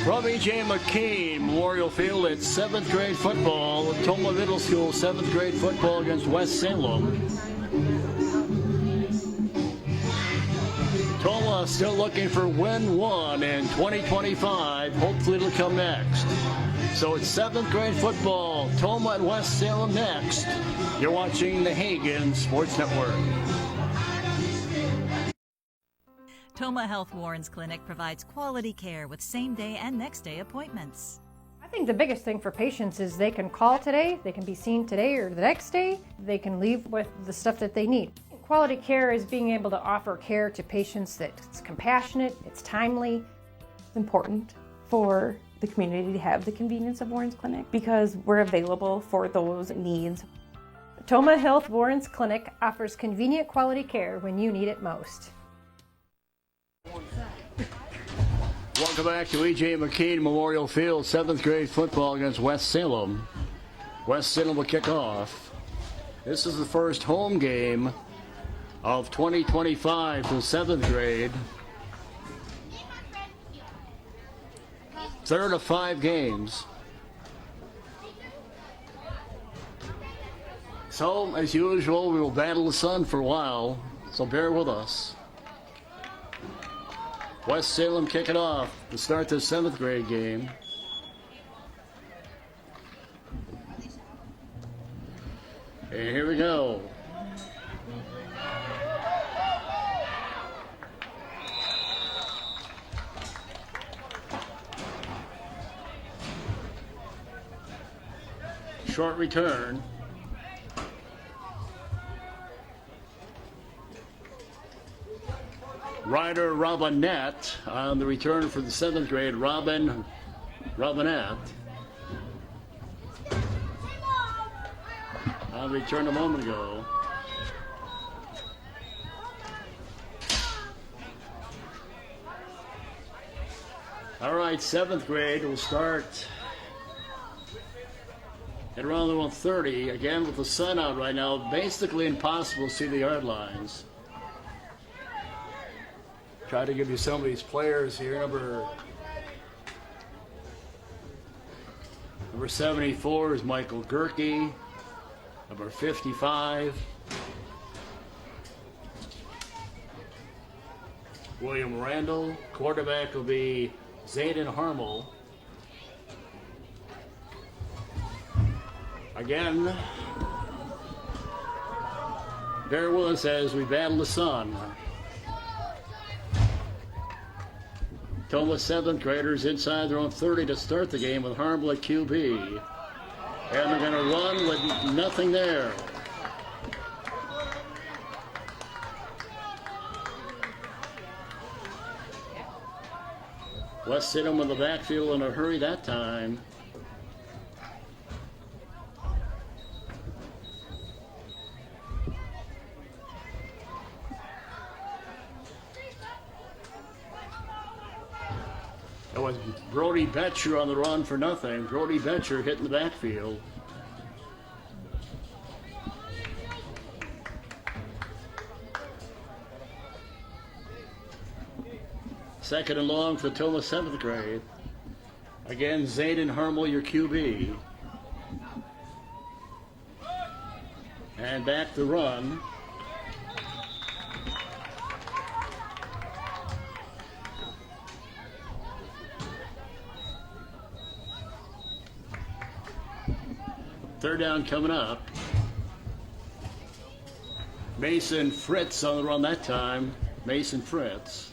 From E.J. McKean Memorial Field, it's 7th grade football. Tomah Middle School 7th grade football against West Salem. Tomah still looking for win 1 in 2025. Hopefully it'll come next. So it's 7th grade football. Tomah and West Salem next. You're watching the Hagen Sports Network. Tomah Health Warren's Clinic provides quality care with same-day and next-day appointments. I think the biggest thing for patients is they can call today, they can be seen today or the next day, they can leave with the stuff that they need. Quality care is being able to offer care to patients that's compassionate, it's timely. It's important for the community to have the convenience of Warren's Clinic because we're available for those needs. Tomah Health Warren's Clinic offers convenient quality care when you need it most. Welcome back to E.J. McKean Memorial Field, 7th grade football against West Salem. West Salem will kick off. This is the first home game of 2025 for 7th grade. Third of 5 games. So, as usual, we will battle the sun for a while, so bear with us. West Salem kick it off to start the 7th grade game. And here we go. Short return. Ryder Robinette on the return for the 7th grade. Robinette. On the return a moment ago. All right, 7th grade will start at around the 1:30. Again, with the sun out right now, basically impossible to see the yard lines. Try to give you some of these players here. Number 74 is Michael Gerke. Number 55, William Randall. Quarterback will be Zayden Harmel. Again, bear with us as we battle the sun. Tomah 7th graders inside their own 30 to start the game with Harmel at QB. And they're going to run with nothing there. West Salem in the backfield in a hurry that time. That was Brody Betcher on the run for nothing. Brody Betcher hitting the backfield. Second and long for Tomah 7th grade. Again, Zayden Harmel, your QB. And back to run. Third down coming up. Mason Fritz on the run that time. Mason Fritz.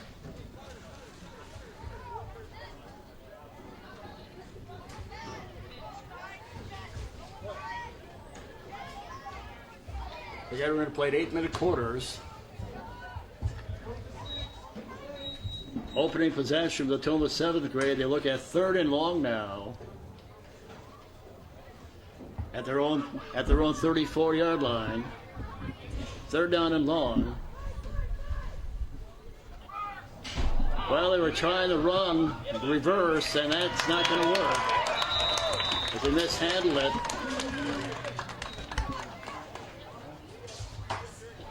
The guy we're going to play 8-minute quarters. Opening possession of the Tomah 7th grade. They look at 3rd and long now. At their own 34-yard line. 3rd down and long. Well, they were trying to run the reverse, and that's not going to work. If they mishandle it,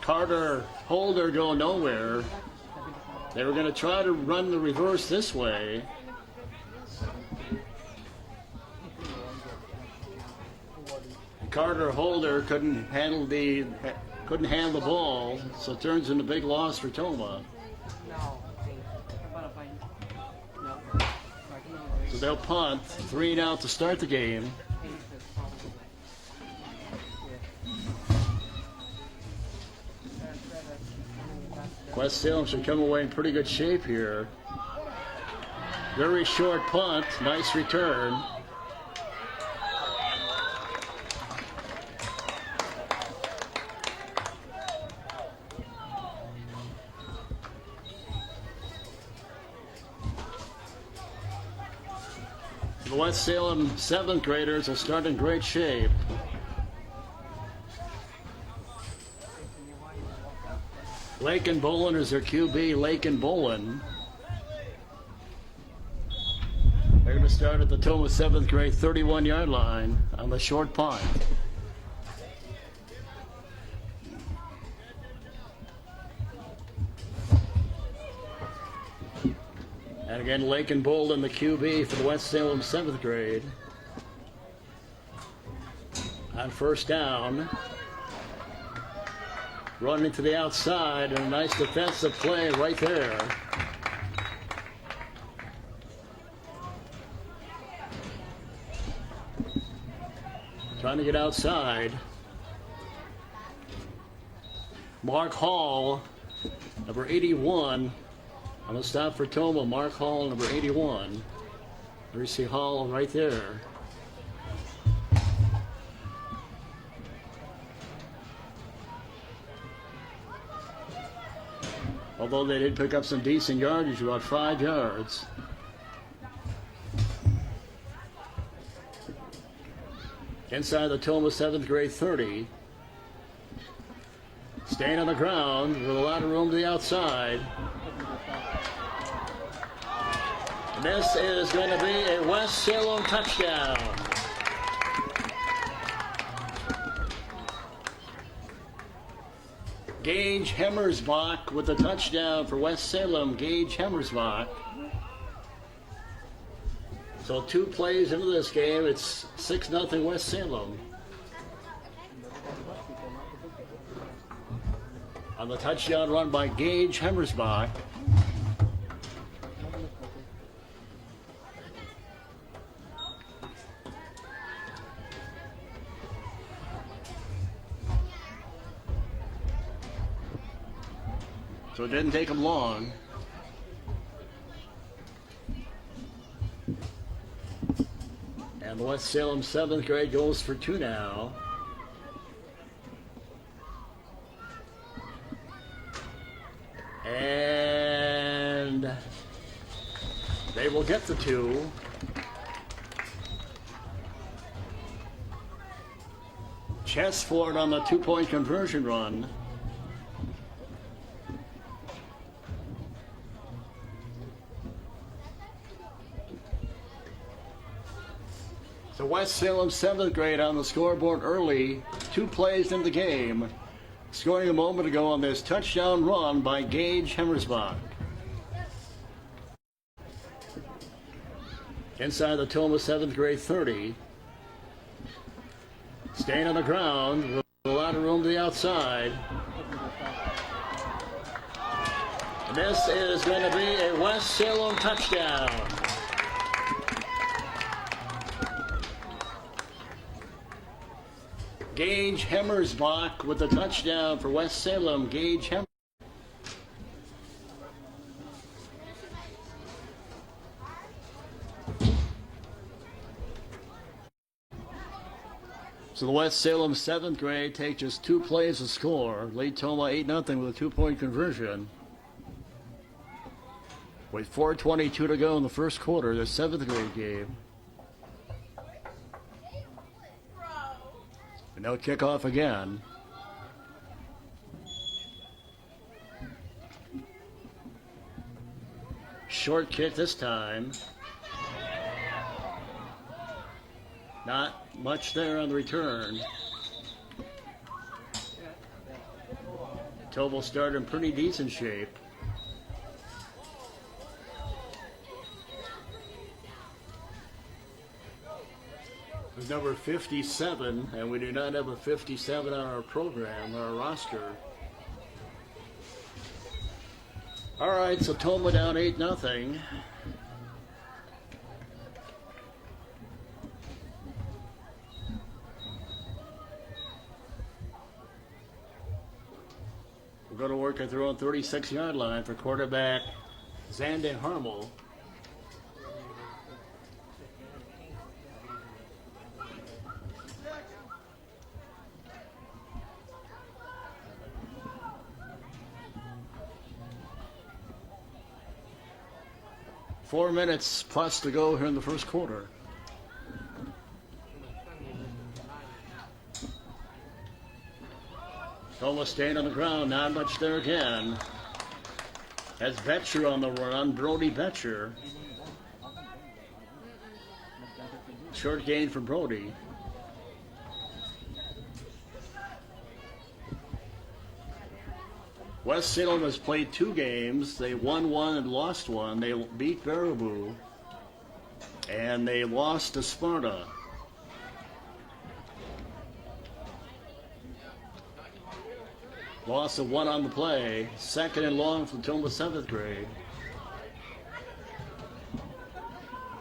Carter Holder go nowhere. They were going to try to run the reverse this way. Carter Holder couldn't handle the ball, so it turns into a big loss for Toma. So they'll punt, 3 and out to start the game. West Salem should come away in pretty good shape here. Very short punt, nice return. The West Salem 7th graders will start in great shape. Lakin Bolin is their QB, Lakin Bolin. They're going to start at the Toma 7th grade 31-yard line on the short punt. And again, Lakin Bolin, the QB for the West Salem 7th grade. On first down. Running to the outside, and a nice defensive play right there. Trying to get outside. Mark Hall, number 81. On the stop for Toma, Mark Hall, number 81. There you see Hall right there. Although they did pick up some decent yardage, about 5 yards. Inside the Toma 7th grade 30. Staying on the ground with a lot of room to the outside. And this is going to be a West Salem touchdown. Gage Hemmersbach with the touchdown for West Salem. Gage Hemmersbach. So 2 plays into this game, it's 6-0 West Salem. On the touchdown run by Gage Hemmersbach. So it didn't take them long. And the West Salem 7th grade goes for 2 now. And they will get the 2. Chesford on the 2-point conversion run. The West Salem 7th grade on the scoreboard early, 2 plays in the game, scoring a moment ago on this touchdown run by Gage Hemmersbach. Inside the Toma 7th grade 30. Staying on the ground with a lot of room to the outside. And this is going to be a West Salem touchdown. Gage Hemmersbach with the touchdown for West Salem. Gage Hemmersbach. So the West Salem 7th grade take just 2 plays to score. Lead Toma 8-0 with a 2-point conversion. With 4:22 to go in the first quarter, the 7th grade game. And they'll kick off again. Short kick this time. Not much there on the return. Toma started in pretty decent shape. is number 57, and we do not have a 57 on our program, our roster. All right, so Toma down 8-0. We're going to work at their own 36-yard line for quarterback Zande Harmel. Four minutes plus to go here in the first quarter. Toma staying on the ground, not much there again. That's Betcher on the run, Brody Betcher. Short gain for Brody. West Salem has played 2 games. They won 1 and lost 1. They beat Baraboo. And they lost to Sparta. Loss of 1 on the play. 2nd and long from Toma 7th grade.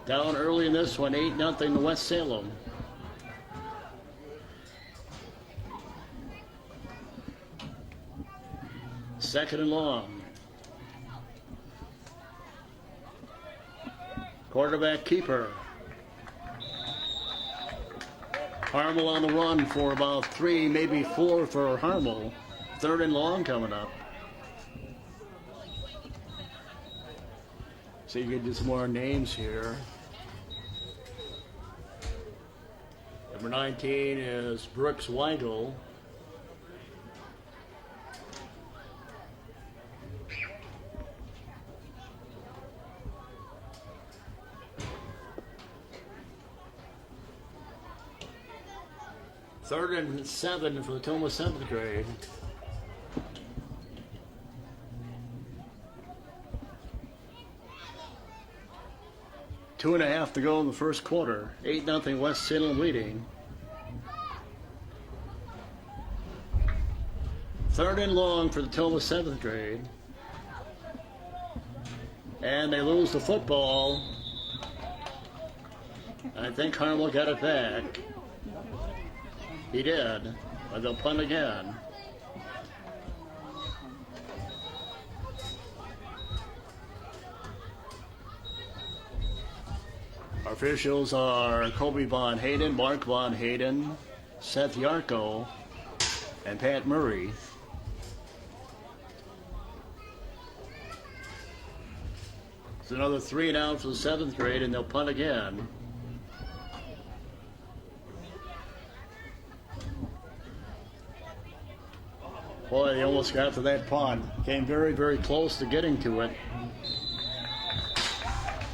Down early in this one, 8-0 to West Salem. Second and long. Quarterback keeper. Harmel on the run for about 3, maybe 4 for Harmel. 3rd and long coming up. So you can do some more names here. Number 19 is Brooks Weigel. Third and 7 for the Toma 7th grade. Two and a half to go in the first quarter. 8-0 West Salem leading. 3rd and long for the Toma 7th grade. And they lose the football. I think Harmel got it back. He did, but they'll punt again. Our officials are Kobe Von Hayden, Mark Von Hayden, Seth Yarko, and Pat Murray. It's another 3 and out for the 7th grade, and they'll punt again. Boy, they almost got to that punt. Came very, very close to getting to it.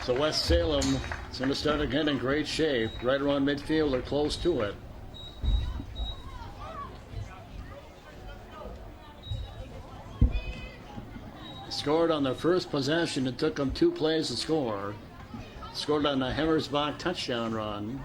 So West Salem is going to start again in great shape. Right around midfield or close to it. Scored on their first possession. It took them 2 plays to score. Scored on the Hemmersbach touchdown run.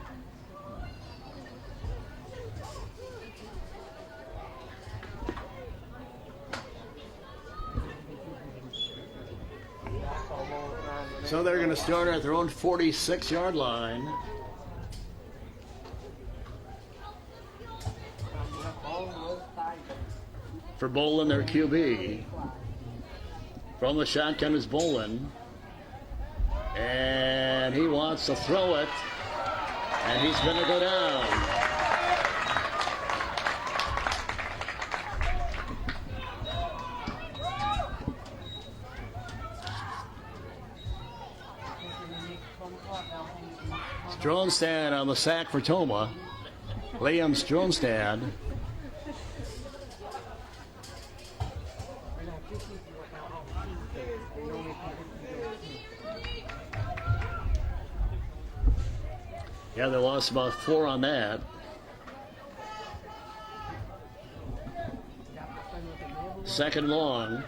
So they're going to start at their own 46-yard line. For Bolin, their QB. From the shotgun is Bolin. And he wants to throw it. And he's going to go down. Stronstad on the sack for Toma. Liam Stronstad. Yeah, they lost about 4 on that. Second long.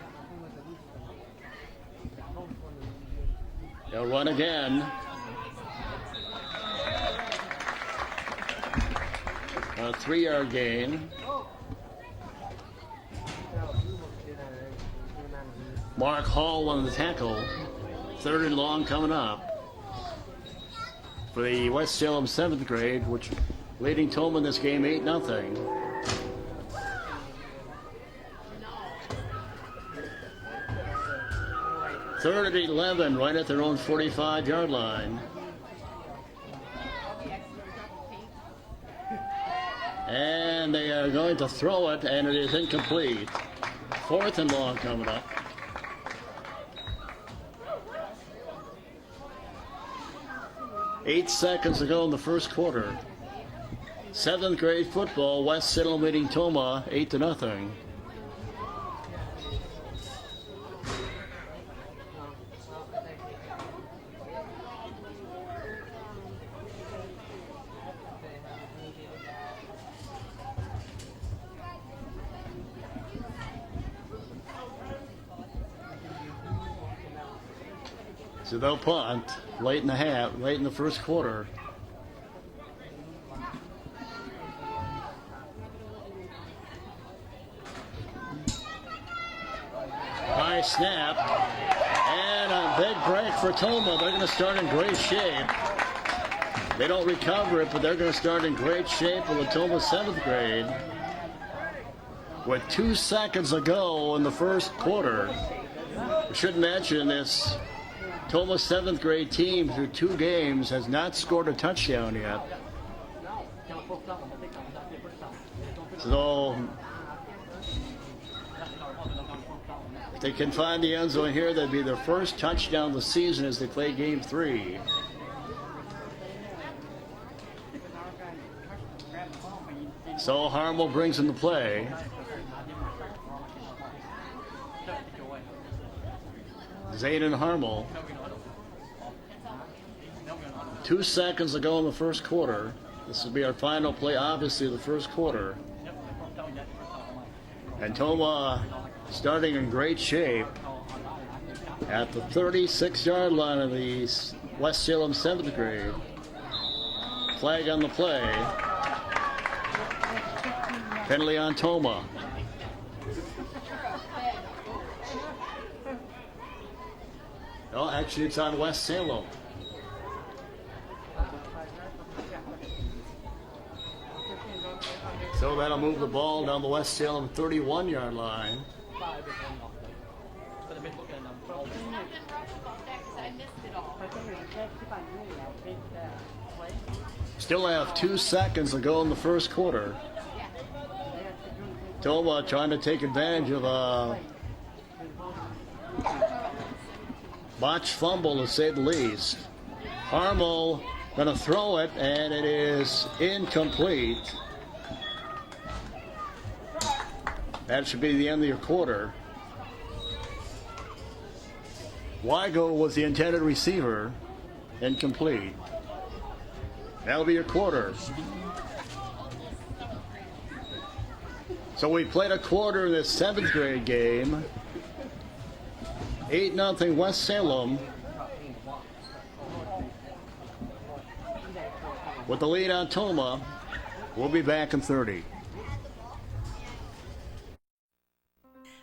They'll run again. A 3-yard gain. Mark Hall on the tackle. 3rd and long coming up for the West Salem 7th grade, which leading Toma in this game 8-0. Third and 11, right at their own 45-yard line. And they are going to throw it, and it is incomplete. 4th and long coming up. Eight seconds to go in the first quarter. 7th grade football, West Salem leading Toma 8-0. So they'll punt late in the first quarter. High snap, and a big break for Toma. They're going to start in great shape. They don't recover it, but they're going to start in great shape for the Toma 7th grade. With 2 seconds to go in the first quarter. We should mention this Toma 7th grade team through 2 games has not scored a touchdown yet. So if they can find the end zone here, that'd be their first touchdown of the season as they play game 3. So Harmel brings in the play. Zayden Harmel. 2 seconds to go in the first quarter. This will be our final play, obviously, of the first quarter. And Toma starting in great shape at the 36-yard line of the West Salem 7th grade. Flag on the play. Penalty on Toma. No, actually it's on West Salem. So that'll move the ball down the West Salem 31-yard line. Still have 2 seconds to go in the first quarter. Toma trying to take advantage of a botched fumble, to say the least. Harmel going to throw it, and it is incomplete. That should be the end of your quarter. Wygo was the intended receiver. Incomplete. That'll be your quarter. So we played a quarter in this 7th grade game. 8-0 West Salem. With the lead on Toma. We'll be back in 30.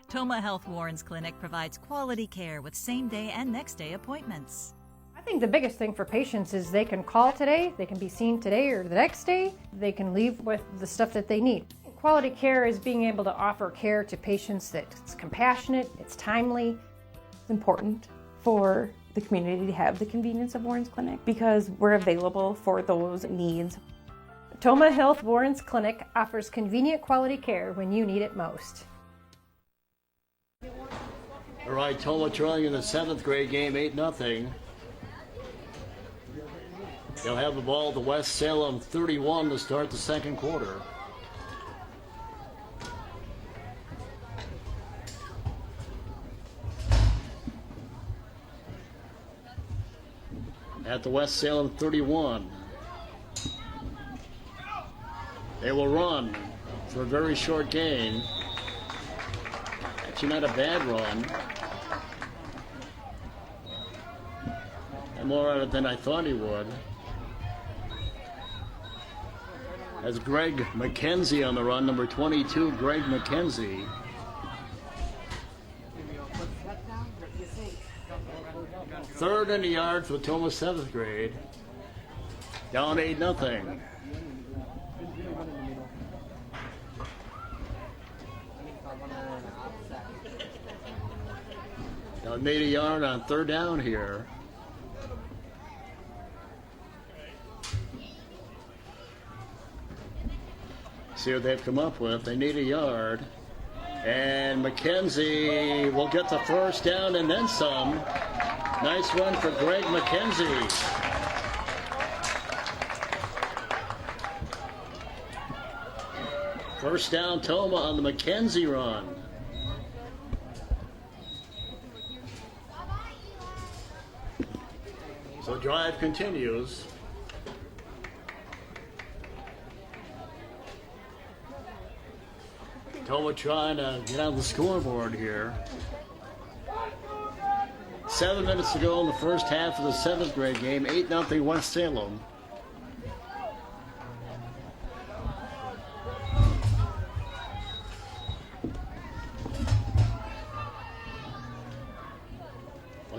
Toma Health Warren's Clinic provides quality care with same-day and next-day appointments. I think the biggest thing for patients is they can call today, they can be seen today or the next day, they can leave with the stuff that they need. Quality care is being able to offer care to patients that's compassionate, it's timely. It's important for the community to have the convenience of Warren's Clinic because we're available for those needs. Toma Health Warren's Clinic offers convenient quality care when you need it most. All right, Toma trailing in the 7th grade game 8-0. They'll have the ball at the West Salem 31 to start the second quarter. At the West Salem 31. They will run for a very short gain. Actually not a bad run. And more out of it than I thought he would. As Greg McKenzie on the run, number 22, Greg McKenzie. Third in the yard for the Toma 7th grade. Down 8-0. Now made a yard on third down here. See what they've come up with. They need a yard. And McKenzie will get the first down and then some. Nice run for Greg McKenzie. First down Toma on the McKenzie run. So drive continues. Toma trying to get on the scoreboard here. 7 minutes to go in the first half of the 7th grade game. 8-0 West Salem.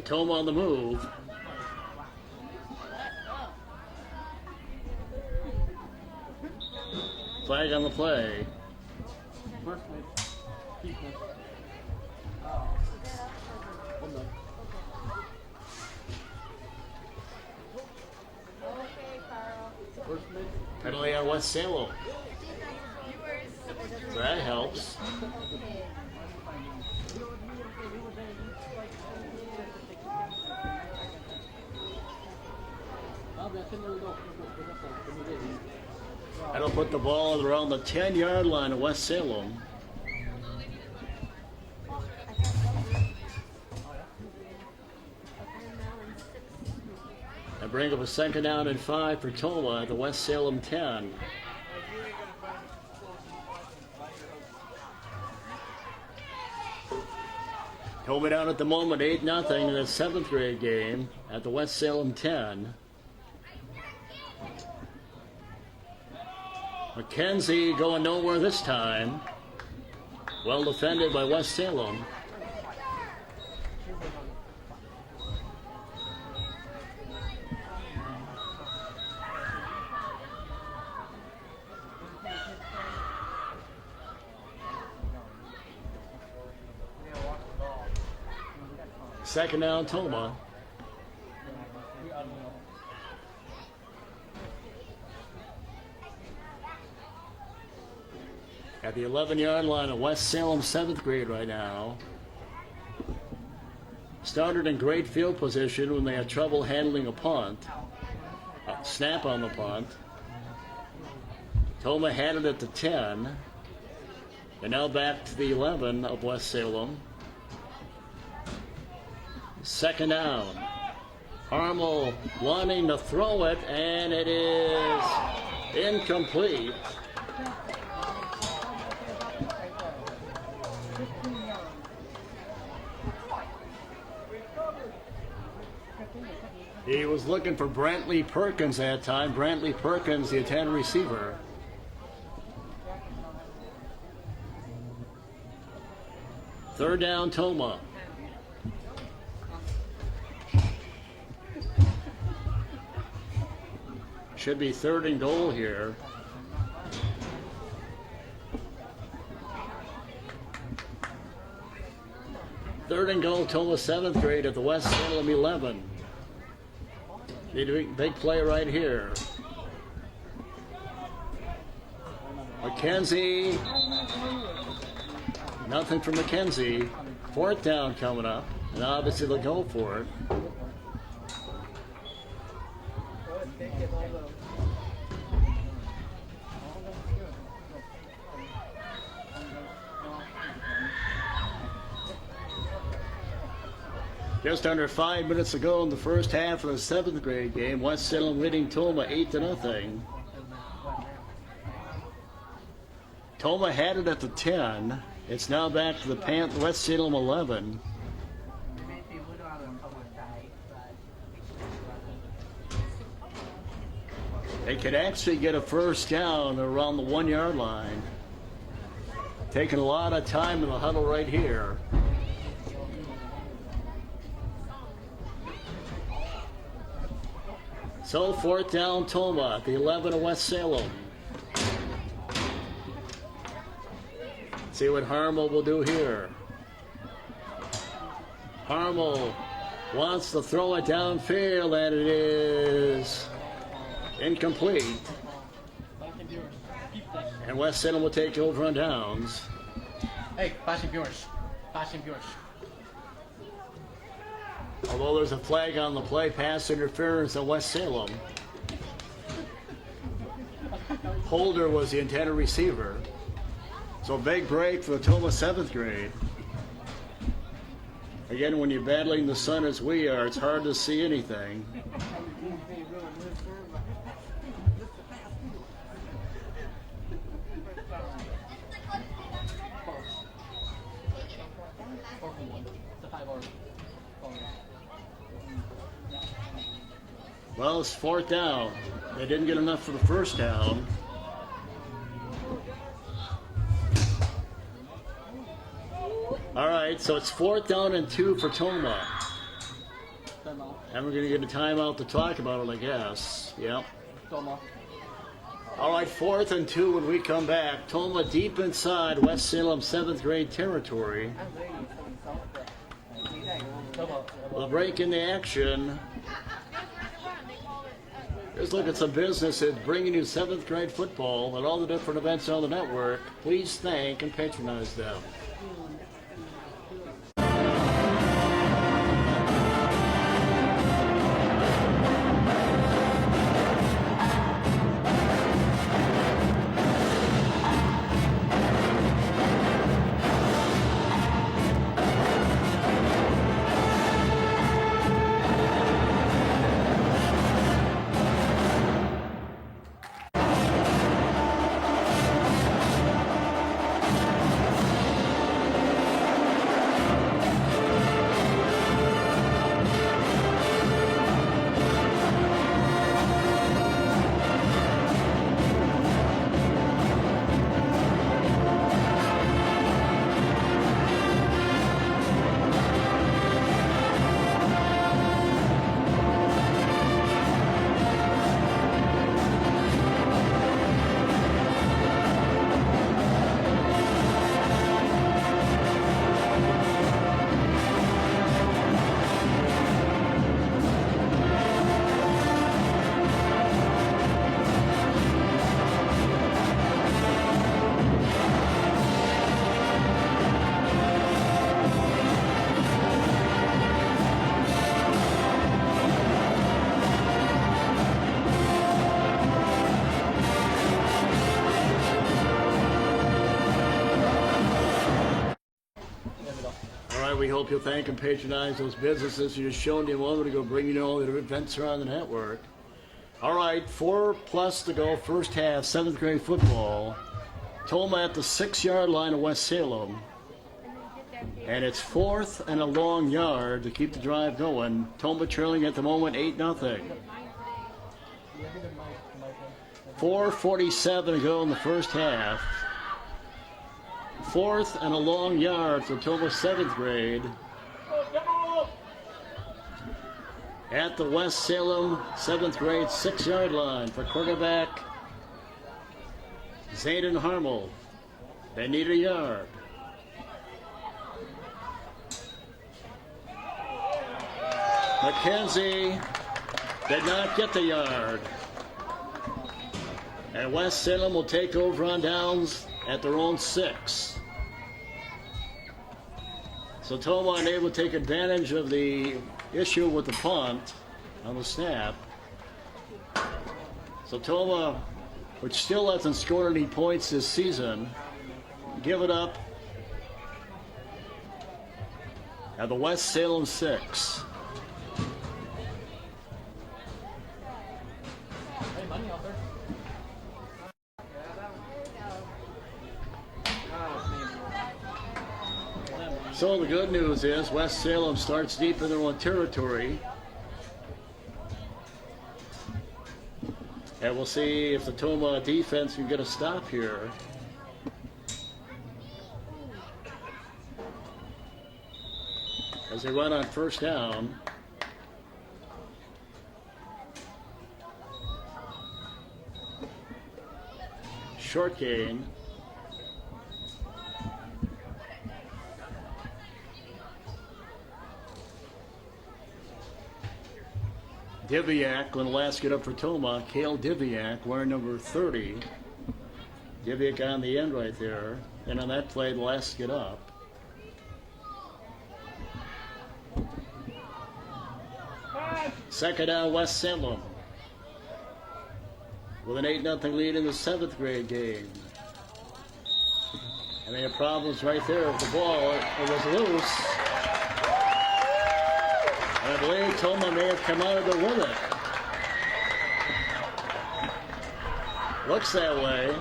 Toma on the move. Flag on the play. Penalty on West Salem. That helps. That'll put the ball around the 10-yard line of West Salem. And bring up a second down and 5 for Toma at the West Salem 10. Toma down at the moment, 8-0 in the 7th grade game at the West Salem 10. McKenzie going nowhere this time. Well defended by West Salem. Second down, Toma. At the 11-yard line of West Salem 7th grade right now. Started in great field position when they had trouble handling a punt. Snap on the punt. Toma had it at the 10. And now back to the 11 of West Salem. Second down. Harmel wanting to throw it, and it is incomplete. He was looking for Brantley Perkins that time. Brantley Perkins, the intended receiver. Third down, Toma. Should be third and goal here. Third and goal, Toma 7th grade at the West Salem 11. Need a big play right here. McKenzie. Nothing from McKenzie. Fourth down coming up. And obviously they'll go for it. Just under 5 minutes to go in the first half of the 7th grade game. West Salem leading Toma 8-0. Toma had it at the 10. It's now back to the West Salem 11. They could actually get a first down around the 1 yard line. Taking a lot of time in the huddle right here. So 4th down, Toma at the 11 of West Salem. See what Harmel will do here. Harmel wants to throw it downfield, and it is incomplete. And West Salem will take over on downs. Hey, passing yours. Passing yours. Although there's a flag on the play, pass interference on West Salem. Holder was the intended receiver. So big break for the Toma 7th grade. Again, when you're battling the sun as we are, it's hard to see anything. Well, it's 4th down. They didn't get enough for the first down. All right, so it's 4th down and 2 for Toma. And we're going to get a timeout to talk about it, I guess. Yep. All right, 4th and 2 when we come back. Toma deep inside West Salem 7th grade territory. We'll break in the action. Let's look at some businesses bringing you 7th grade football and all the different events on the network. Please thank and patronize them. We hope you'll thank and patronize those businesses you just showed you a moment ago, bringing you all the events around the network. All right, 4+ to go, first half, 7th grade football. Toma at the 6-yard line of West Salem. And it's 4th and a long yard to keep the drive going. Toma trailing at the moment 8-0. 4:47 to go in the first half. 4th and a long yard for Toma 7th grade. At the West Salem 7th grade 6-yard line for quarterback Zayden Harmel. They need a yard. McKenzie did not get the yard. And West Salem will take over on downs at their own 6. So Toma unable to take advantage of the issue with the punt on the snap. So Toma, which still hasn't scored any points this season, give it up at the West Salem 6. So the good news is West Salem starts deep in their own territory. And we'll see if the Toma defense can get a stop here. As they run on first down. Short gain. Diviak going to last get up for Toma. Cale Diviak wearing number 30. Diviak on the end right there. And on that play, the last get up. Second down, West Salem. With an 8-0 lead in the 7th grade game. And they have problems right there with the ball. It was loose. And I believe Toma may have come out of it with it. Looks that way.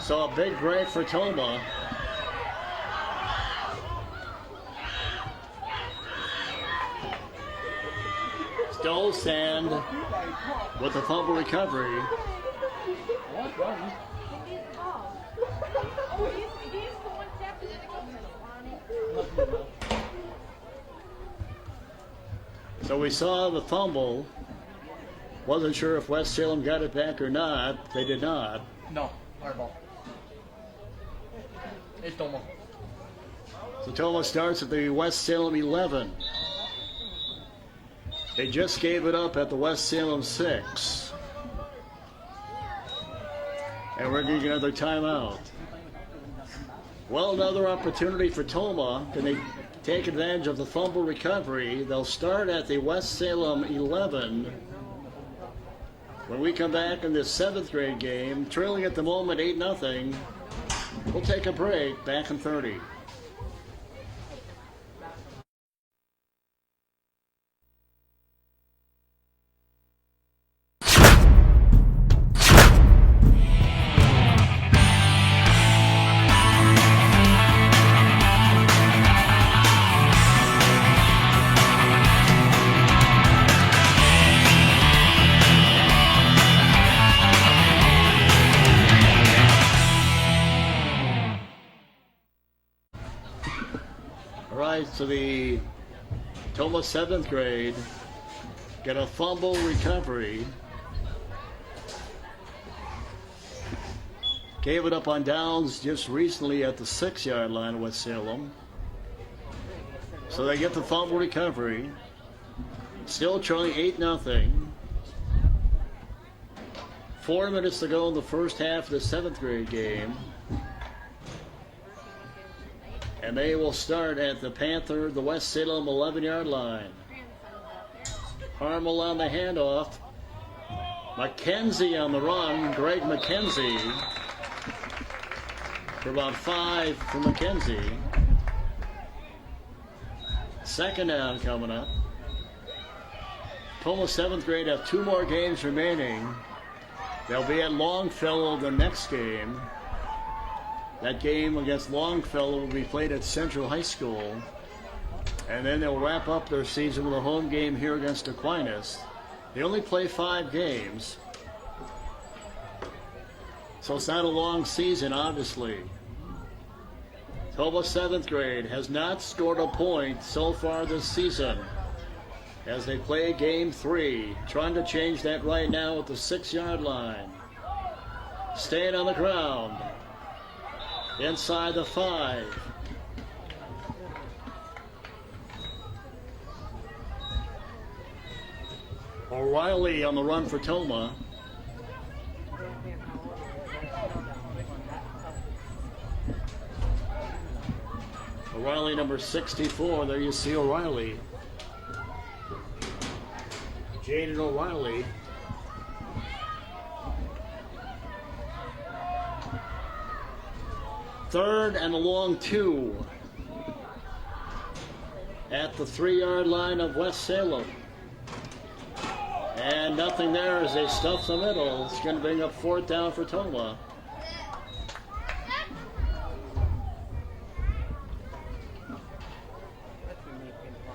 So a big break for Toma. Stolzand with the fumble recovery. So we saw the fumble. Wasn't sure if West Salem got it back or not. They did not. No, our ball. It's Toma. So Toma starts at the West Salem 11. They just gave it up at the West Salem 6. And we're getting another timeout. Well, another opportunity for Toma. Can they take advantage of the fumble recovery? They'll start at the West Salem 11. When we come back in this 7th grade game, trailing at the moment 8-0, we'll take a break. Back in 30. So the Toma 7th grade get a fumble recovery. Gave it up on downs just recently at the 6-yard line with Salem. So they get the fumble recovery. Still trailing 8-0. 4 minutes to go in the first half of the 7th grade game. And they will start at the West Salem 11-yard line. Harmel on the handoff. McKenzie on the run. Greg McKenzie. For about 5 for McKenzie. Second down coming up. Toma 7th grade have 2 more games remaining. They'll be at Longfellow the next game. That game against Longfellow will be played at Central High School. And then they'll wrap up their season with a home game here against Aquinas. They only play 5 games. So it's not a long season, obviously. Toma 7th grade has not scored a point so far this season as they play game 3. Trying to change that right now at the 6-yard line. Staying on the ground. Inside the 5. O'Reilly on the run for Toma. O'Reilly number 64. There you see O'Reilly. Jaden O'Reilly. Third and a long 2 at the 3-yard line of West Salem. And nothing there as they stuff the middle. It's going to bring up 4th down for Toma.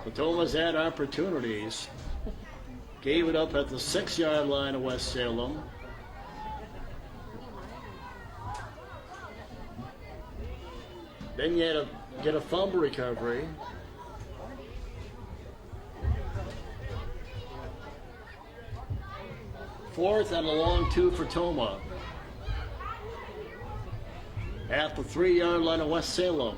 The Toma's had opportunities. Gave it up at the 6-yard line of West Salem. Then you had to get a fumble recovery. Fourth and a long 2 for Toma. At the 3-yard line of West Salem.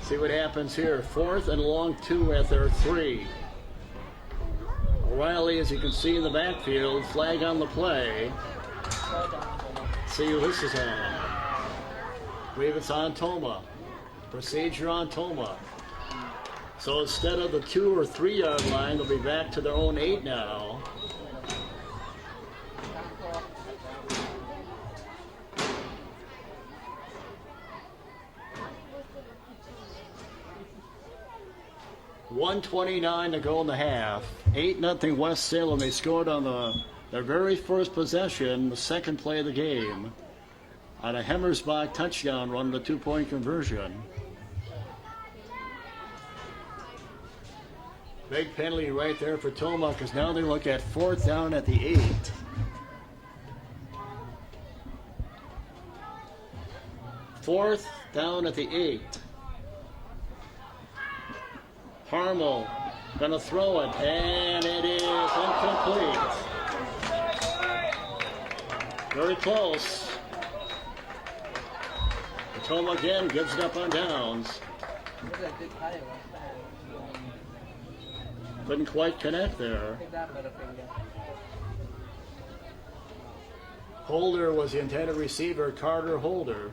See what happens here. 4th and a long 2 at their 3. O'Reilly, as you can see in the backfield, flag on the play. See who this is on. I believe it's on Toma. Procedure on Toma. So instead of the 2 or 3 yard line, they'll be back to their own 8 now. .129 to go in the half. 8-0 West Salem. They scored on their very first possession, the second play of the game, on a Hemmersbach touchdown run, the 2-point conversion. Big penalty right there for Toma, because now they look at 4th down at the 8. Fourth down at the 8. Harmel gonna throw it, and it is incomplete. Very close. Toma again gives it up on downs. Couldn't quite connect there. Holder was the intended receiver, Carter Holder.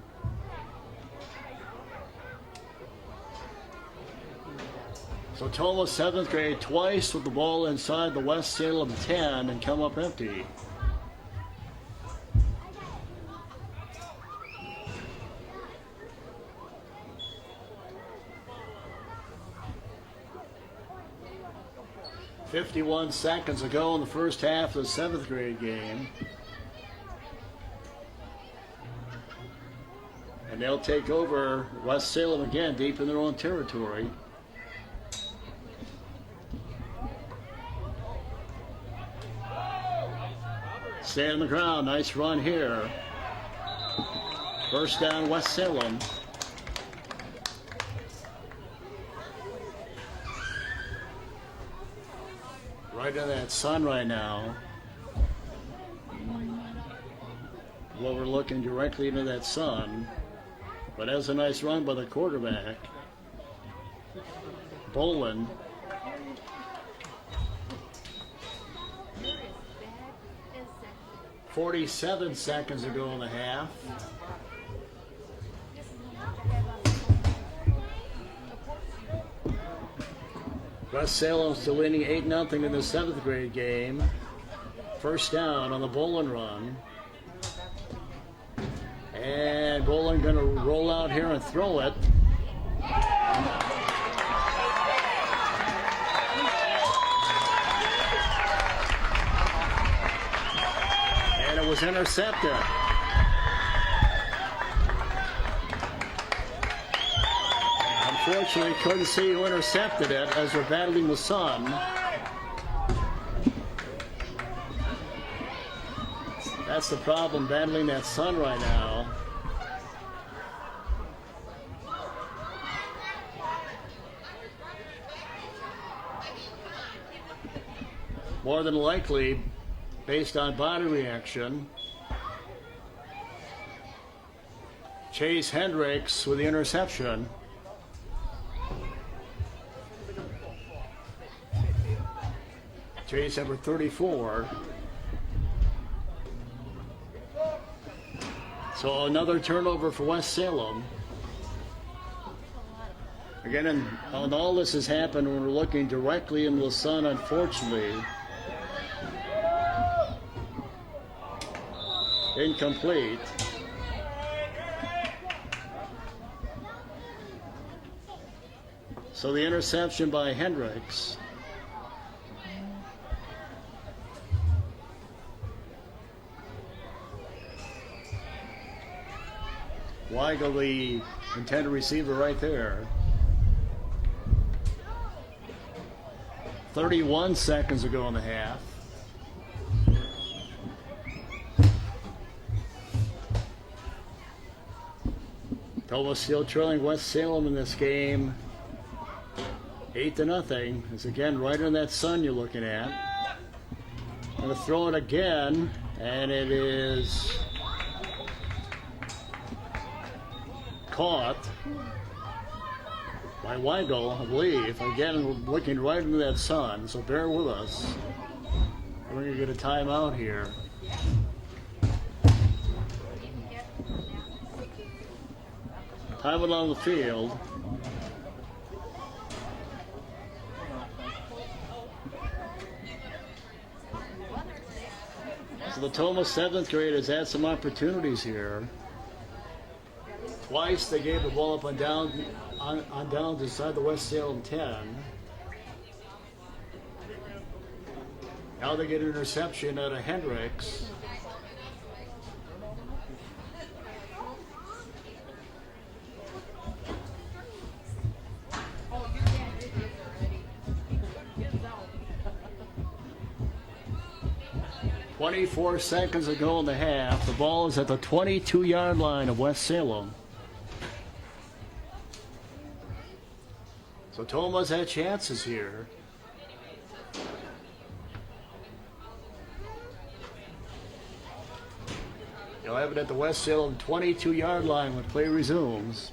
So Toma 7th grade twice with the ball inside the West Salem 10 and come up empty. .51 seconds ago in the first half of the 7th grade game. And they'll take over West Salem again deep in their own territory. Stay on the ground, nice run here. First down, West Salem. Right in that sun right now. Well, we're looking directly into that sun. But that's a nice run by the quarterback. Boland. .47 seconds to go in the half. West Salem still leading 8-0 in the 7th grade game. First down on the Boland run. And Boland going to roll out here and throw it. And it was intercepted. Unfortunately, couldn't see who intercepted it as they're battling the sun. That's the problem, battling that sun right now. More than likely, based on body reaction, Chase Hendricks with the interception. Chase number 34. So another turnover for West Salem. Again, and all this has happened when we're looking directly into the sun, unfortunately. Incomplete. So the interception by Hendricks. Weigel, the intended receiver, right there. 31 seconds to go in the half. Toma still trailing West Salem in this game, 8-0. It's again right in that sun you're looking at. Gonna throw it again, and it is caught by Weigel, I believe. Again, looking right into that sun, so bear with us. We're gonna get a timeout here. Time it on the field. So the Toma 7th grade has had some opportunities here. Twice they gave the ball up on down inside the West Salem 10. Now they get an interception out of Hendricks. "24 seconds to go in the half. The ball is at the 22-yard line of West Salem. So Toma's had chances here. They'll have it at the West Salem 22-yard line when play resumes.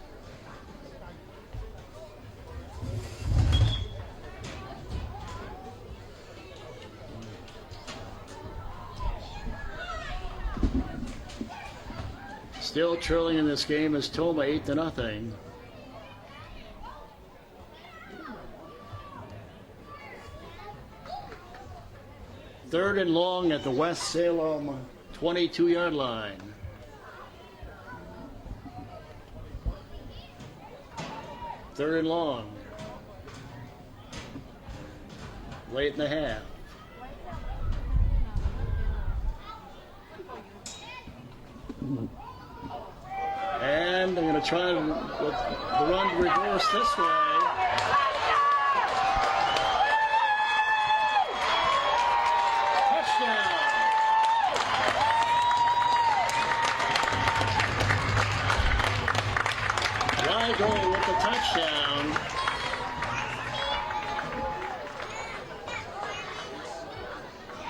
Still trailing in this game is Toma 8-0. Third and long at the West Salem 22-yard line. Third and long. Late in the half. And I'm going to try the run reverse this way. Touchdown! Weigel with the touchdown.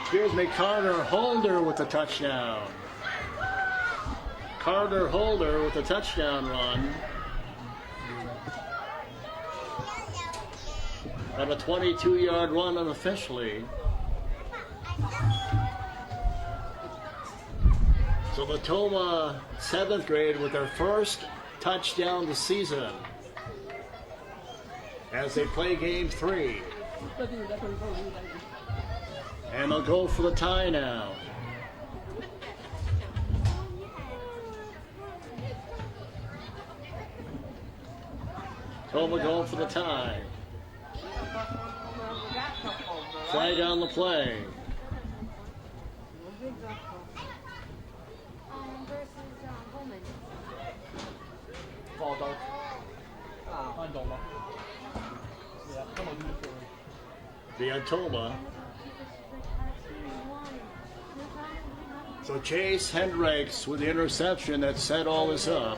Excuse me, Carter Holder with the touchdown. Carter Holder with a touchdown run. And a 22-yard run unofficially. So the Toma 7th grade with their first touchdown of the season as they play game 3. And they'll go for the tie now. Toma going for the tie. Flag on the play. The Toma. So Chase Hendricks with the interception that set all this up.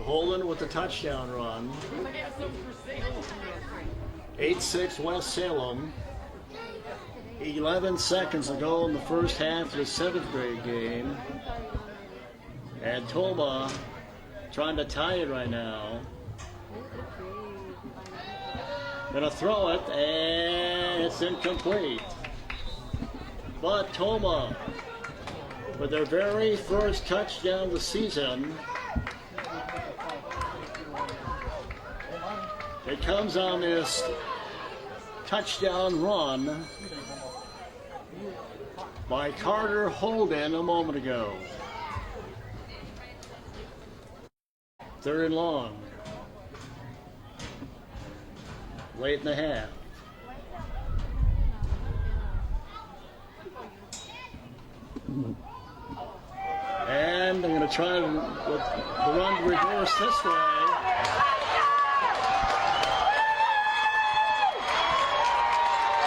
Holden with the touchdown run. 8-6 West Salem. 11 seconds to go in the first half of the 7th grade game. And Toma trying to tie it right now. Gonna throw it, and it's incomplete. But Toma, with their very first touchdown of the season, it comes on this touchdown run by Carter Holden a moment ago. Third and long. late in the half. And I'm going to try with the run to reverse this way.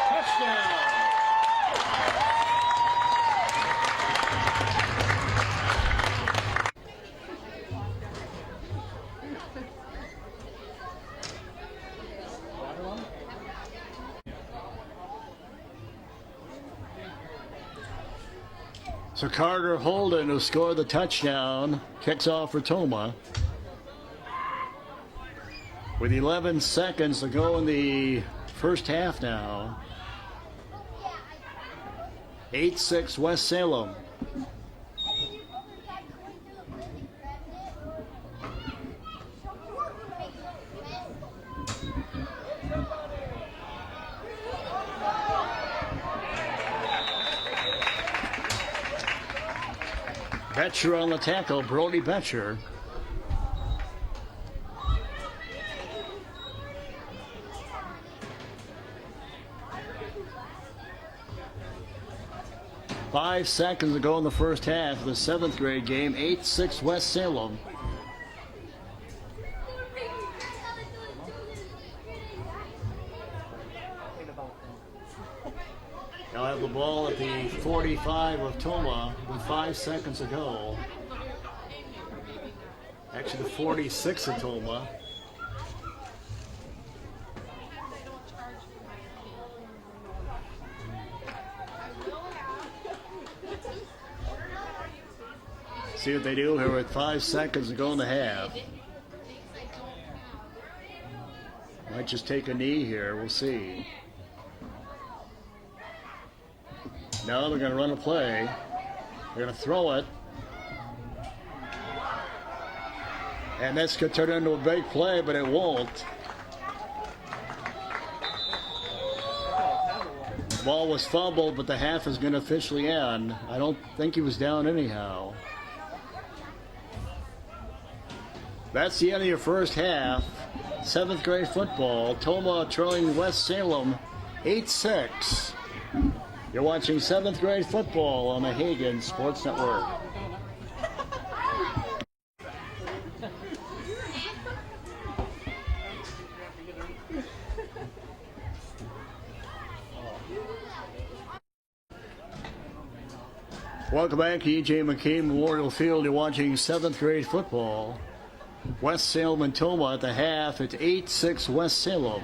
Touchdown! So Carter Holden, who scored the touchdown, kicks off for Toma. With 11 seconds to go in the first half now. 8-6 West Salem. Betcher on the tackle, Brody Betcher. Five seconds to go in the first half of the 7th grade game, 8-6 West Salem. Now have the ball at the 45 of Toma with 5 seconds to go. Actually, the 46 of Toma. See what they do here with 5 seconds to go in the half. Might just take a knee here, we'll see. Now they're going to run a play. They're going to throw it. And this could turn into a big play, but it won't. The ball was fumbled, but the half is going to officially end. I don't think he was down anyhow. That's the end of your first half. 7th grade football. Toma trailing West Salem 8-6. You're watching 7th grade football on the Hagen Sports Network. Welcome back to E.J. McKean Memorial Field. You're watching 7th grade football. West Salem and Toma at the half. It's 8-6 West Salem.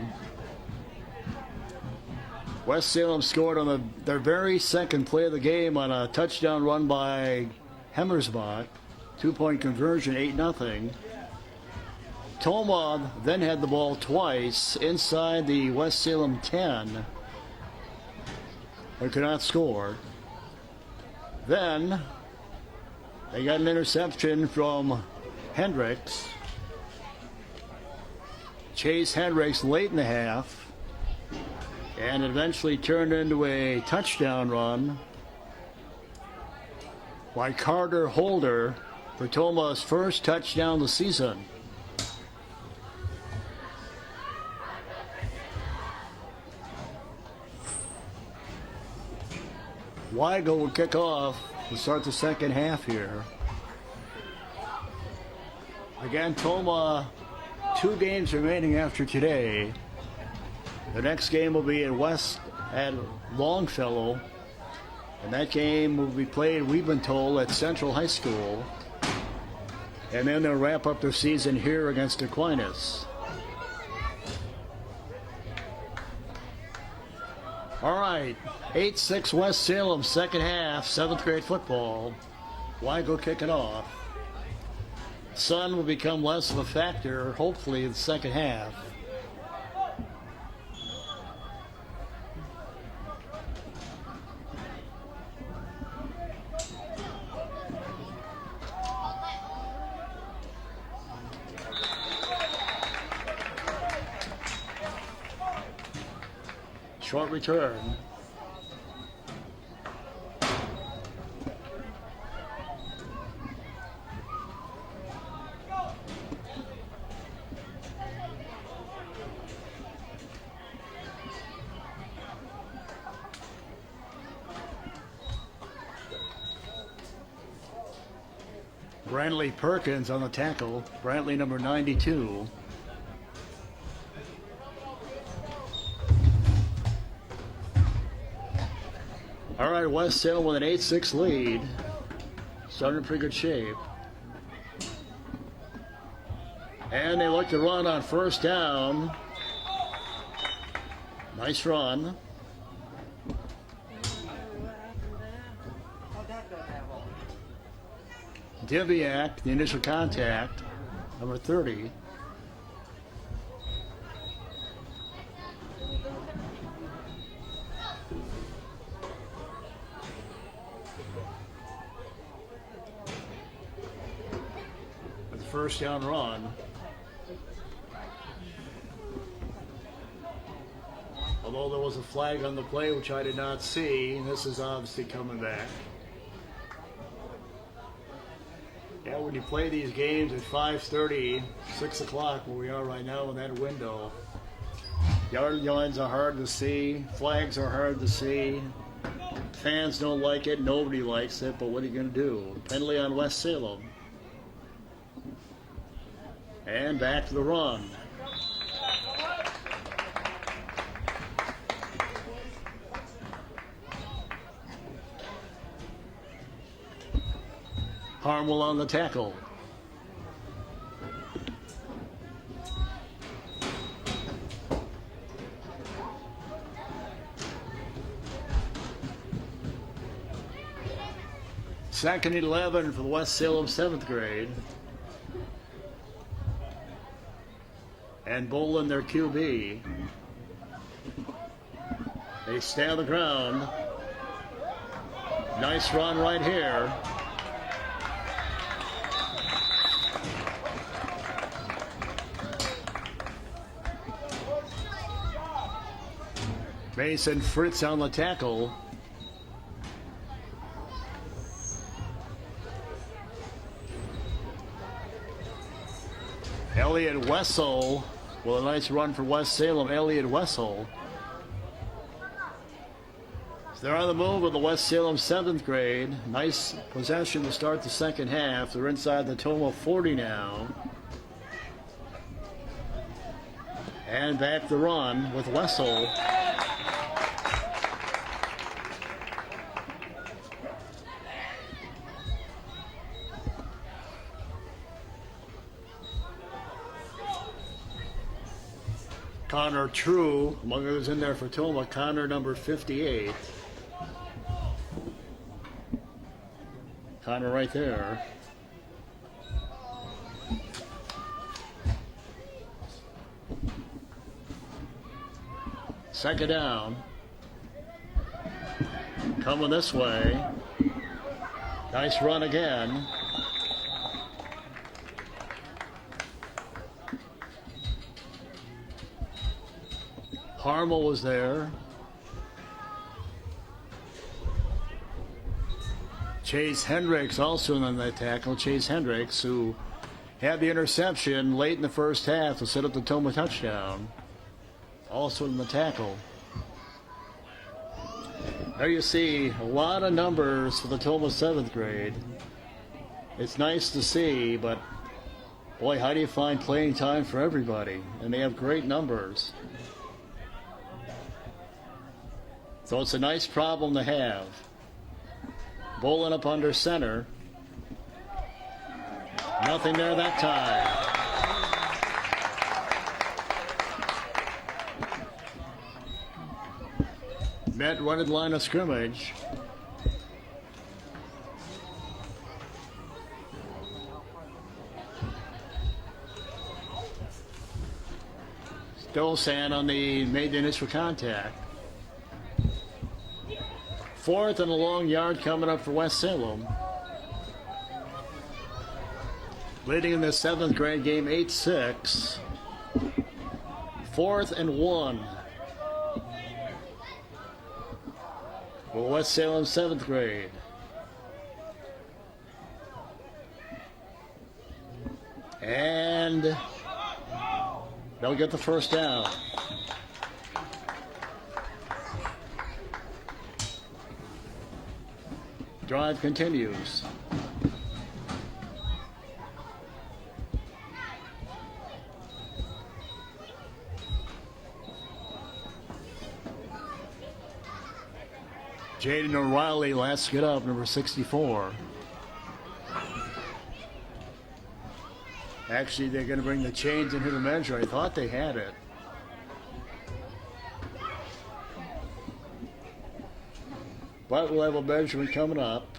West Salem scored on their very second play of the game on a touchdown run by Hemmersbach. 2-point conversion, 8-0. Toma then had the ball twice inside the West Salem 10. They could not score. Then they got an interception from Hendricks. Chase Hendricks late in the half. And eventually turned into a touchdown run by Carter Holder for Toma's first touchdown of the season. Weigel will kick off to start the second half here. Again, Toma, 2 games remaining after today. The next game will be at Longfellow, and that game will be played, we've been told, at Central High School. And then they'll wrap up their season here against Aquinas. All right, 8-6 West Salem, second half, 7th grade football. Weigel kicking off. Sun will become less of a factor, hopefully, in the second half. Short return. Brantley Perkins on the tackle. Brantley number 92. All right, West Salem with an 8-6 lead. Starting in pretty good shape. And they look to run on first down. Nice run. Diviak, the initial contact, number 30. With the first down run. Although there was a flag on the play, which I did not see, this is obviously coming back. Yeah, when you play these games at 5:30, 6 o'clock, where we are right now in that window, yard lines are hard to see, flags are hard to see. Fans don't like it, nobody likes it, but what are you going to do? Penalty on West Salem. And back to the run. Harmwell on the tackle. Second and 11 for the West Salem 7th grade. And Bolin, their QB. They stay on the ground. Nice run right here. Mason Fritz on the tackle. Elliott Wessel. Well, a nice run for West Salem. Elliott Wessel. So they're on the move with the West Salem 7th grade. Nice possession to start the second half. They're inside the Toma 40 now. And back the run with Wessel. Connor True, among others in there for Toma. Connor number 58. Connor right there. Second down. Coming this way. Nice run again. Harmel was there. Chase Hendricks also on that tackle. Chase Hendricks, who had the interception late in the first half to set up the Toma touchdown. Also in the tackle. There you see a lot of numbers for the Toma 7th grade. It's nice to see, but boy, how do you find playing time for everybody? And they have great numbers. So it's a nice problem to have. Bolin up under center. Nothing there that time. Met running line of scrimmage. Dosan on made the initial contact. Fourth and a long yard coming up for West Salem. Leading in the 7th grade game 8-6. 4th and 1. For West Salem 7th grade. And they'll get the first down. Drive continues. Jaden O'Reilly, last get up, number 64. Actually, they're going to bring the chains into the measure. I thought they had it. But we'll have a measurement coming up.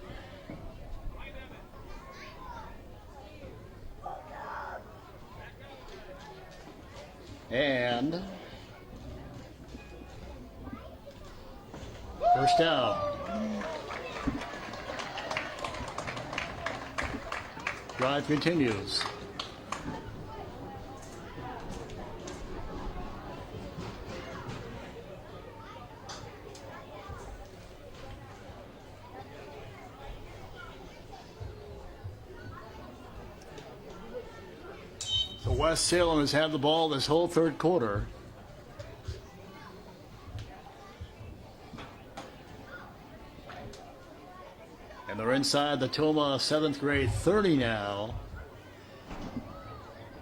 And first down. Drive continues. So West Salem has had the ball this whole third quarter. And they're inside the Toma 7th grade 30 now.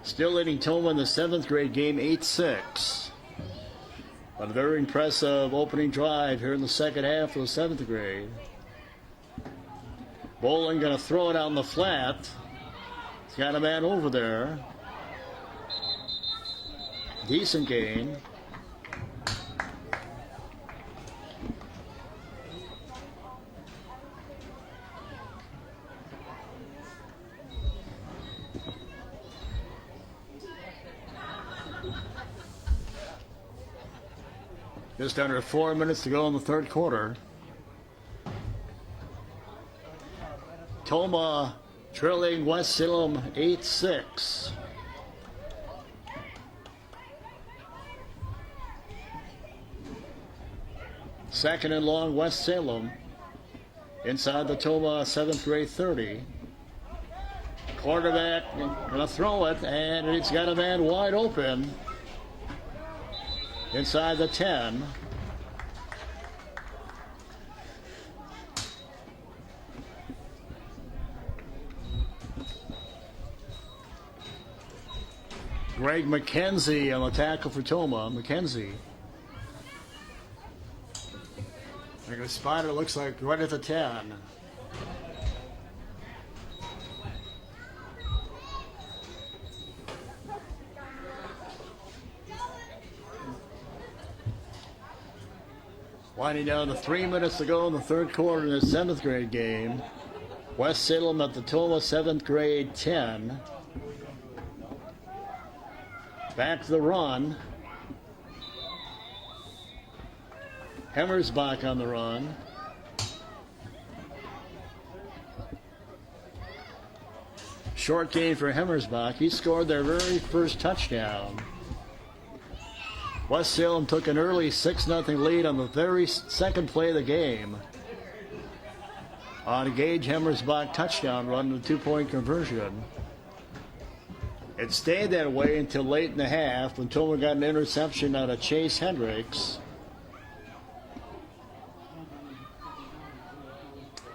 Still leading Toma in the 7th grade game 8-6. But a very impressive opening drive here in the second half of the 7th grade. Bowling going to throw it out in the flat. He's got a man over there. Decent gain. Just under 4 minutes to go in the third quarter. Toma trailing West Salem 8-6. Second and long, West Salem. Inside the Toma 7th grade 30. Quarterback gonna throw it, and it's got a man wide open. Inside the 10. Greg McKenzie on the tackle for Toma. McKenzie. Like a spotter, looks like right at the 10. Winding down to 3 minutes to go in the third quarter in the 7th grade game. West Salem at the Toma 7th grade 10. Back to the run. Hemmersbach on the run. Short gain for Hemmersbach. He scored their very first touchdown. West Salem took an early 6-0 lead on the very second play of the game. On a Gage Hemmersbach touchdown run with a 2-point conversion. It stayed that way until late in the half when Toma got an interception out of Chase Hendricks.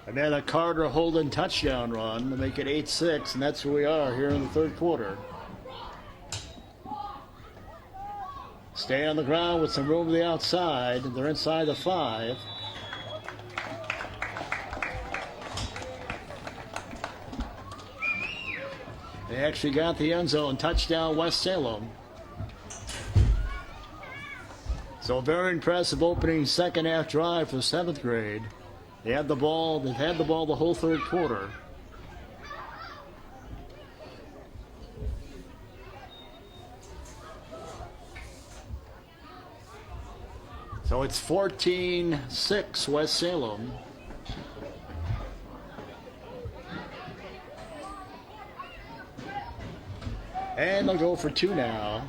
And then a Carter Holden touchdown run to make it 8-6, and that's where we are here in the third quarter. Stay on the ground with some room to the outside. They're inside the 5. They actually got the end zone. Touchdown, West Salem. So a very impressive opening second half drive for the 7th grade. They had the ball. They've had the ball the whole third quarter. So it's 14-6 West Salem. And they'll go for 2 now.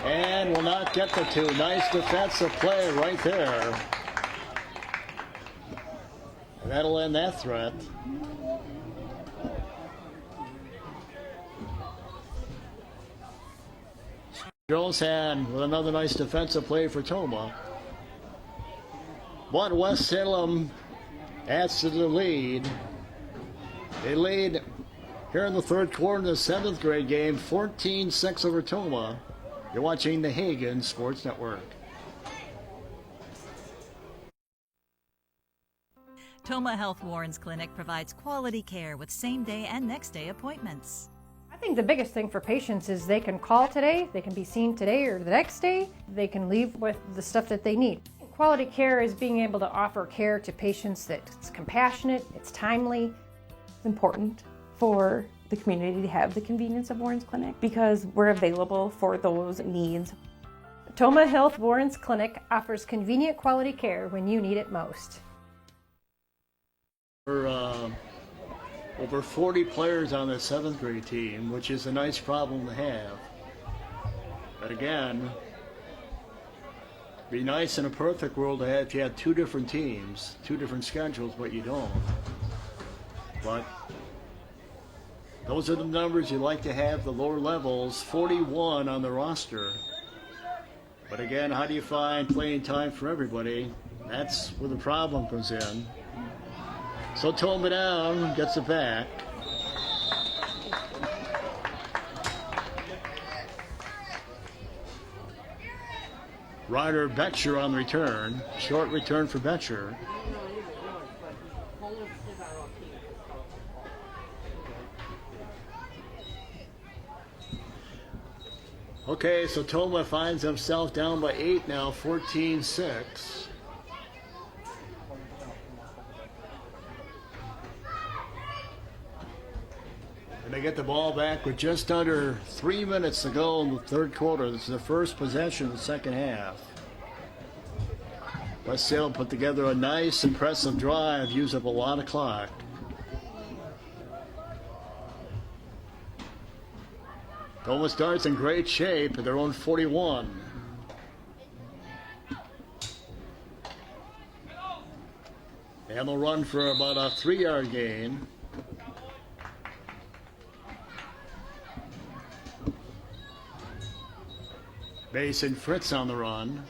And will not get the 2. Nice defensive play right there. And that'll end that threat. Jones hand with another nice defensive play for Toma. But West Salem adds to the lead. They lead Here in the third quarter of the 7th grade game, 14-6 over Toma. You're watching the Hagen Sports Network. Toma Health Warren's Clinic provides quality care with same-day and next-day appointments. I think the biggest thing for patients is they can call today, they can be seen today or the next day, they can leave with the stuff that they need. Quality care is being able to offer care to patients that's compassionate, it's timely. It's important for the community to have the convenience of Warren's Clinic because we're available for those needs. Toma Health Warren's Clinic offers convenient quality care when you need it most. Over 40 players on the 7th grade team, which is a nice problem to have. But again, it'd be nice in a perfect world to have if you had 2 different teams, 2 different schedules, but you don't. But those are the numbers you like to have, the lower levels, 41 on the roster. But again, how do you find playing time for everybody? That's where the problem comes in. So Toma down, gets it back. Ryder Betcher on the return. Short return for Betcher. Okay, so Toma finds himself down by 8 now, 14-6. And they get the ball back with just under 3 minutes to go in the third quarter. This is the first possession of the second half. West Salem put together a nice, impressive drive, used up a lot of clock. Toma starts in great shape at their own 41. And they'll run for about a 3-yard gain. Mason Fritz on the run.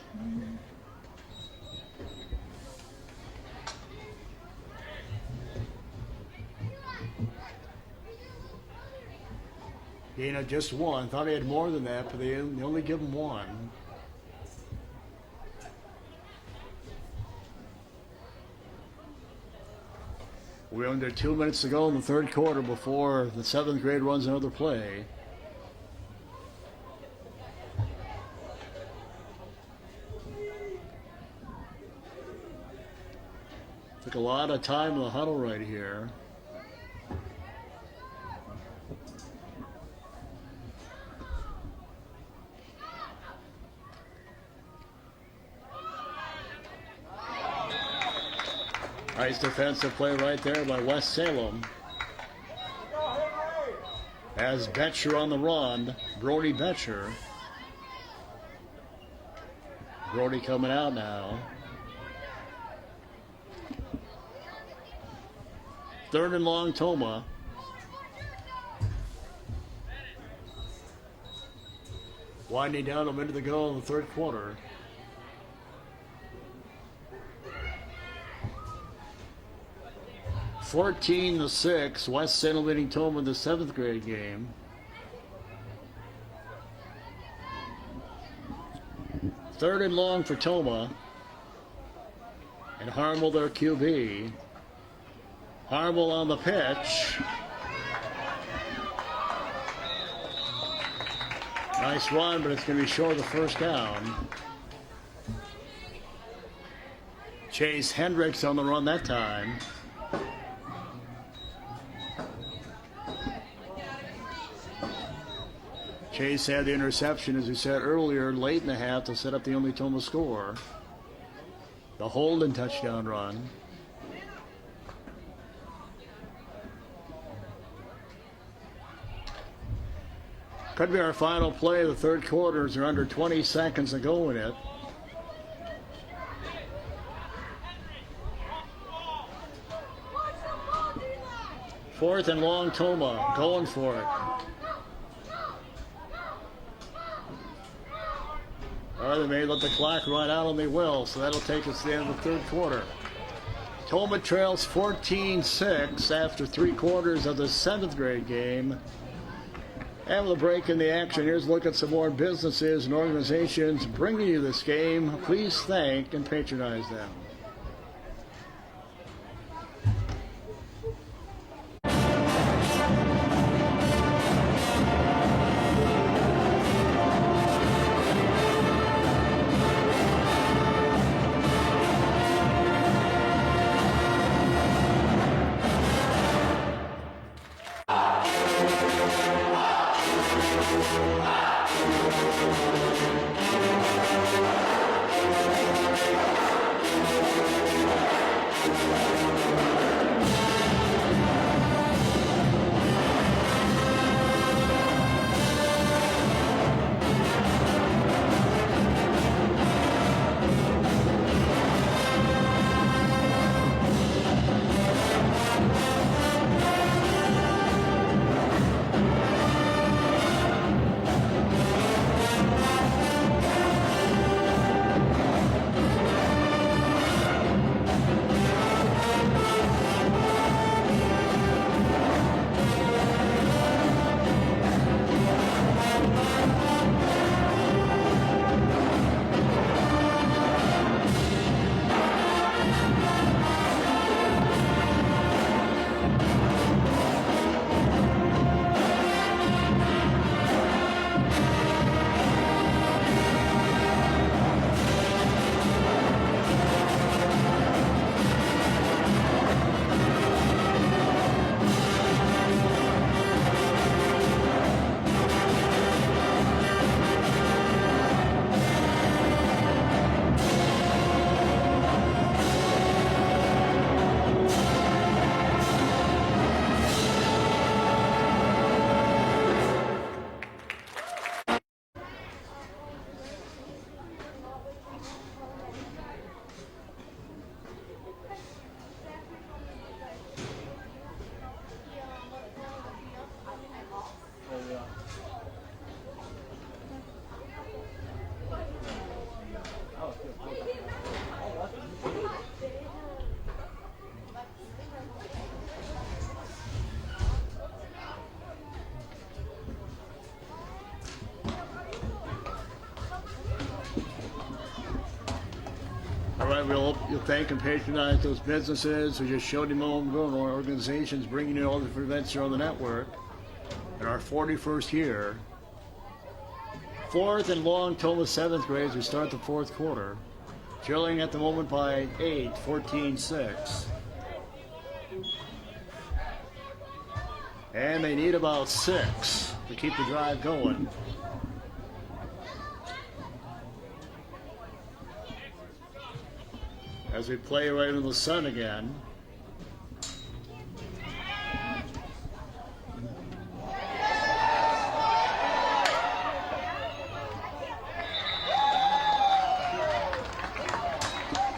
Gain of just 1. Thought he had more than that, but they only give him 1. We're under 2 minutes to go in the third quarter before the 7th grade runs another play. Took a lot of time in the huddle right here. Nice defensive play right there by West Salem. Has Betcher on the run. Brody Betcher. Brody coming out now. Third and long, Toma. Winding down a minute to go in the third quarter. (14-6). West Salem leading Toma in the 7th grade game. Third and long for Toma. And Harmel their QB. Harmel on the pitch. Nice run, but it's going to be short of the first down. Chase Hendricks on the run that time. Chase had the interception, as we said earlier, late in the half to set up the only Toma score. The Holden touchdown run. Could be our final play of the third quarter as they're under 20 seconds to go in it. Fourth and long, Toma going for it. All right, they may let the clock run out, and they will, so that'll take us to the end of the third quarter. Toma trails 14-6 after 3 quarters of the 7th grade game. And with a break in the action, here's a look at some more businesses and organizations bringing you this game. Please thank and patronize them. All right, we'll thank and patronize those businesses. We just showed you a moment ago, our organizations bringing you all the different events here on the network in our 41st year. 4th and long Toma 7th grades. We start the 4th quarter. Trailing at the moment by 8, 14-6. And they need about 6 to keep the drive going. As we play right in the sun again.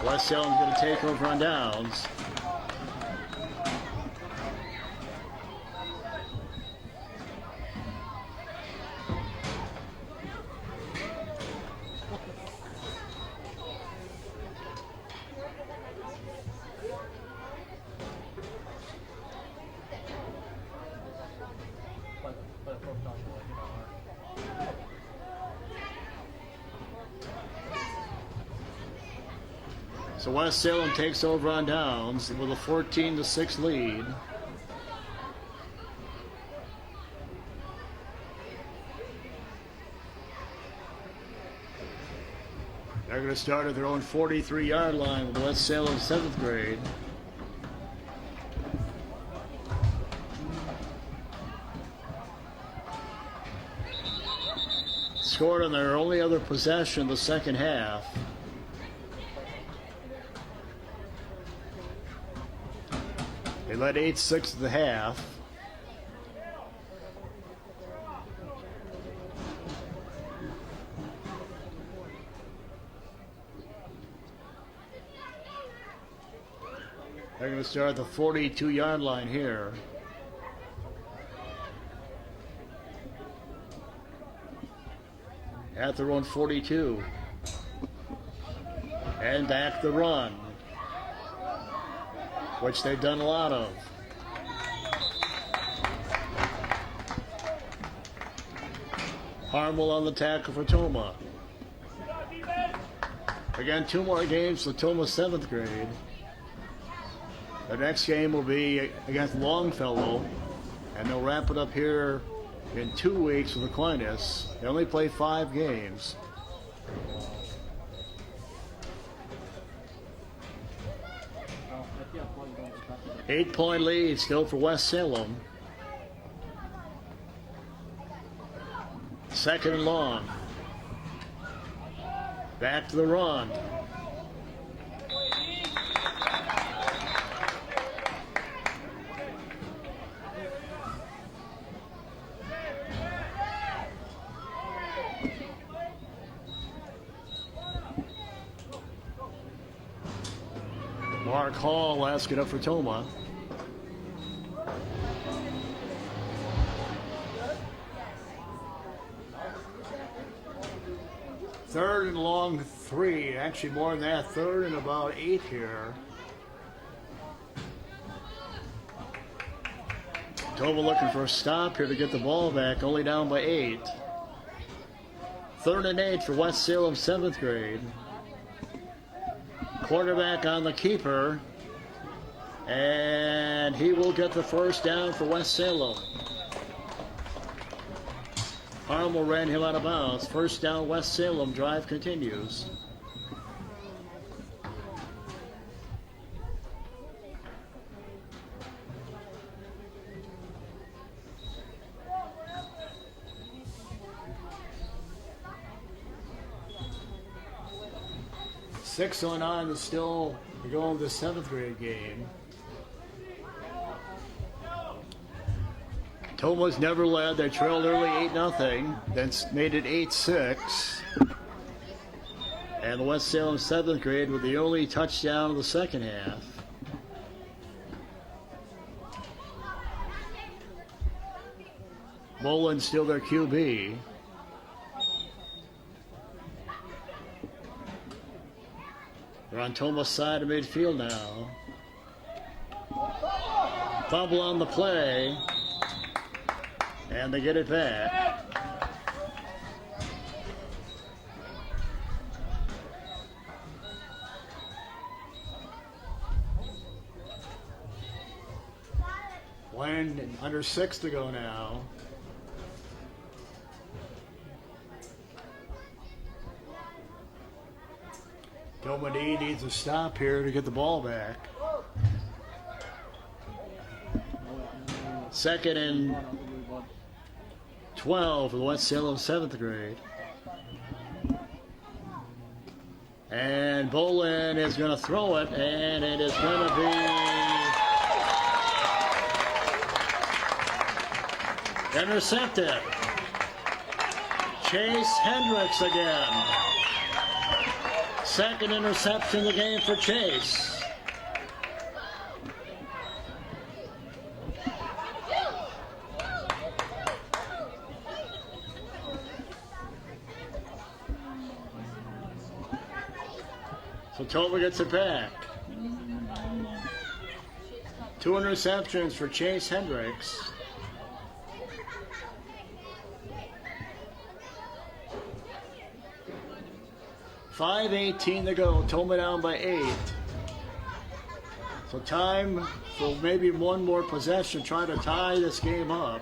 West Salem's going to take over on downs. So West Salem takes over on downs with a 14-6 lead. They're going to start at their own 43-yard line with West Salem 7th grade. Scored on their only other possession the second half. They led 8-6 at the half. They're going to start at the 42-yard line here. At their own 42. And back the run. which they've done a lot of. Harmel on the tackle for Toma. Again, 2 more games for Toma 7th grade. The next game will be against Longfellow, and they'll wrap it up here in 2 weeks with Aquinas. They only play 5 games. Eight-point lead still for West Salem. 2nd and long. Back to the run. Mark Hall asking up for Toma. Third and long 3, actually more than that, 3rd and about 8 here. Toma looking for a stop here to get the ball back, only down by 8. 3rd and 8 for West Salem 7th grade. Quarterback on the keeper, and he will get the first down for West Salem. Harmel ran him out of bounds. First down, West Salem. Drive continues. Six on is still going to the 7th grade game. Toma's never led. They trailed early 8-0, then made it 8-6. And the West Salem 7th grade with the only touchdown of the second half. Mullen still their QB. They're on Toma's side of midfield now. Fumble on the play. And they get it back. When under 6 to go now. Toma D needs a stop here to get the ball back. 2nd and 12 for the West Salem 7th grade. And Bolin is going to throw it, and it is going to be intercepted. Chase Hendricks again. 2nd interception of the game for Chase. So Toma gets it back. 2 interceptions for Chase Hendricks. .5:18 to go. Toma down by 8. So time for maybe one more possession, trying to tie this game up.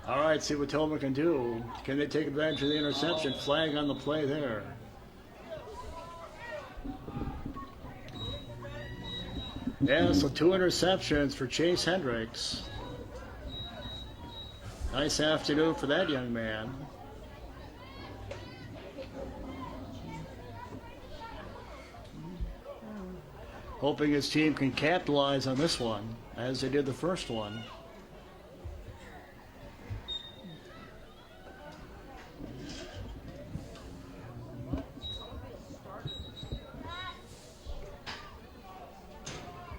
All right, see what Toma can do. Can they take advantage of the interception? Flag on the play there. Yeah, so 2 interceptions for Chase Hendricks. Nice afternoon for that young man. Hoping his team can capitalize on this one, as they did the first one.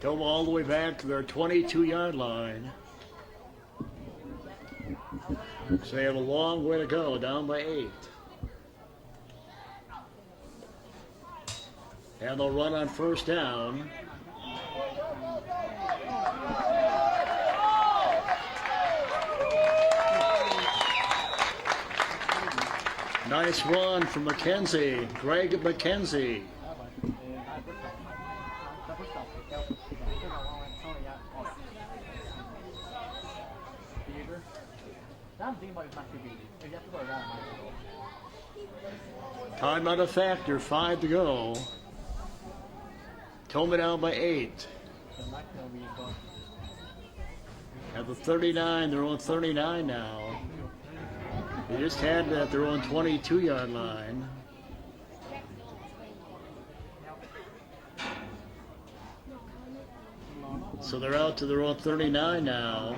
Toma all the way back to their 22-yard line. So they have a long way to go, down by 8. And they'll run on first down. Nice run from McKenzie, Greg McKenzie. Time out of factor, 5 to go. Toma down by 8. At the 39, they're on 39 now. They just had that, they're on 22-yard line. So they're out to their own 39 now.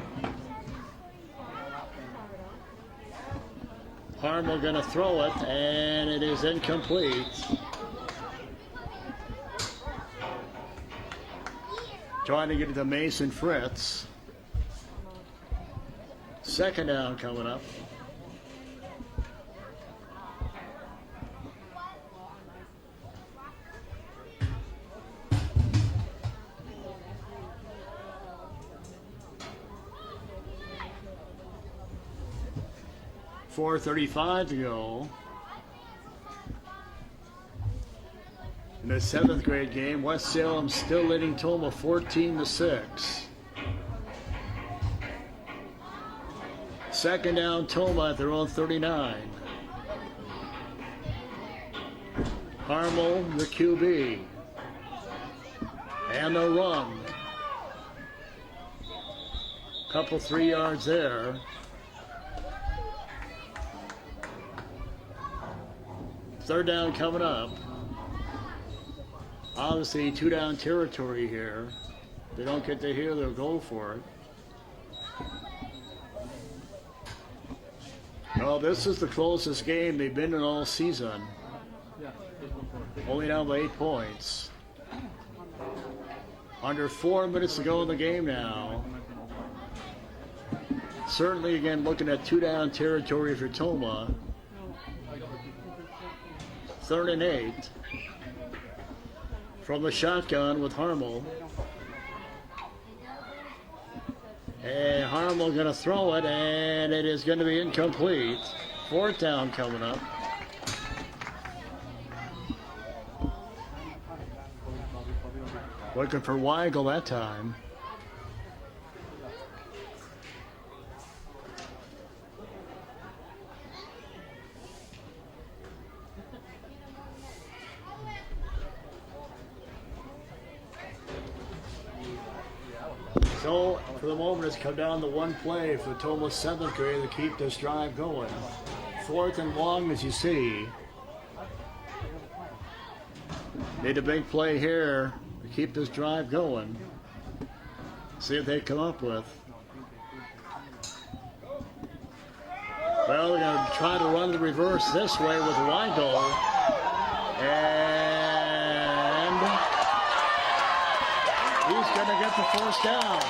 Harmel gonna throw it, and it is incomplete. Trying to get it to Mason Fritz. Second down coming up. .4:35 to go. In the 7th grade game, West Salem still leading Toma 14-6. Second down, Toma at their own 39. Harmel, the QB. And the run. Couple 3 yards there. Third down coming up. Obviously 2-down territory here. They don't get to hear, they'll go for it. Well, this is the closest game they've been in all season. Only down by 8 points. Under 4 minutes to go in the game now. Certainly, again, looking at 2-down territory for Toma. 3rd and 8. From the shotgun with Harmel. And Harmel going to throw it, and it is going to be incomplete. 4th down coming up. Looking for Weigel that time. So, for the moment, it's come down to one play for Toma's 7th grade to keep this drive going. 4th and long, as you see. Need a big play here to keep this drive going. See what they come up with. Well, they're going to try to run the reverse this way with Weigel. And he's going to get the first down.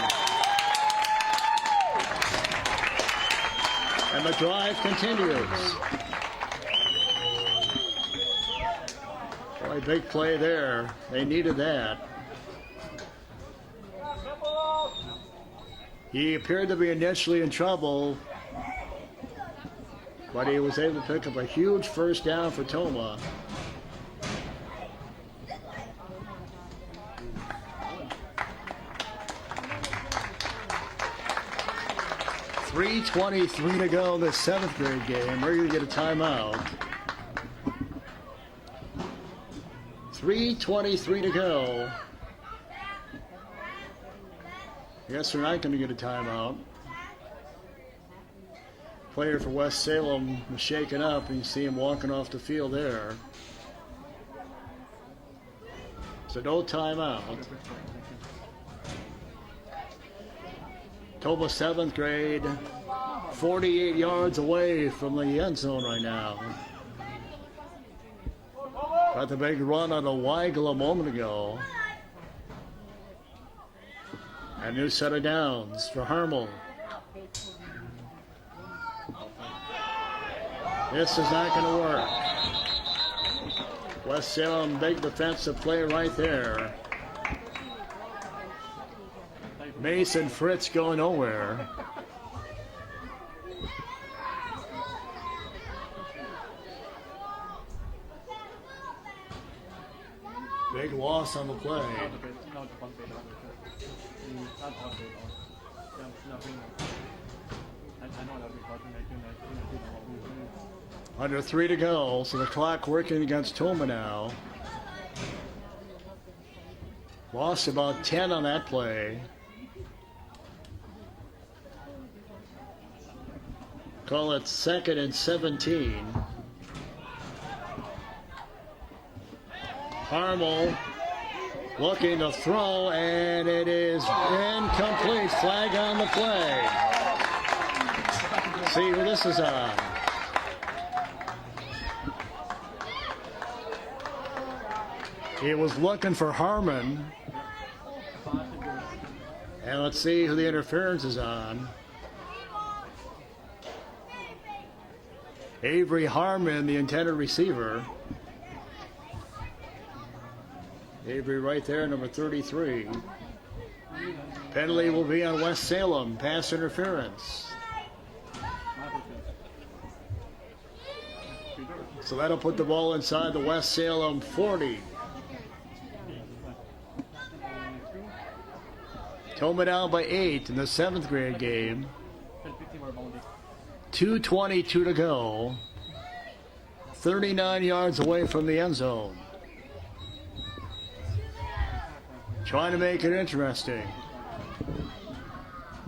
And the drive continues. Boy, big play there. They needed that. He appeared to be initially in trouble, but he was able to pick up a huge first down for Toma. .323 to go in the 7th grade game. We're going to get a timeout. 3:23 to go. I guess they're not going to get a timeout. Player for West Salem was shaken up, and you see him walking off the field there. So no timeout. Toma 7th grade, 48 yards away from the end zone right now. Got the big run on a Weigel a moment ago. A new set of downs for Harmel. This is not going to work. West Salem, big defensive play right there. Mason Fritz going nowhere. Big loss on the play. Under 3 to go, so the clock working against Toma now. Lost about 10 on that play. Call it 2nd and 17. Harmel looking to throw, and it is incomplete. Flag on the play. See who this is on. He was looking for Harmon. And let's see who the interference is on. Avery Harmon, the intended receiver. Avery right there, number 33. Penalty will be on West Salem. Pass interference. So that'll put the ball inside the West Salem 40. Toma down by 8 in the 7th grade game. 2:22 to go. 39 yards away from the end zone. Trying to make it interesting.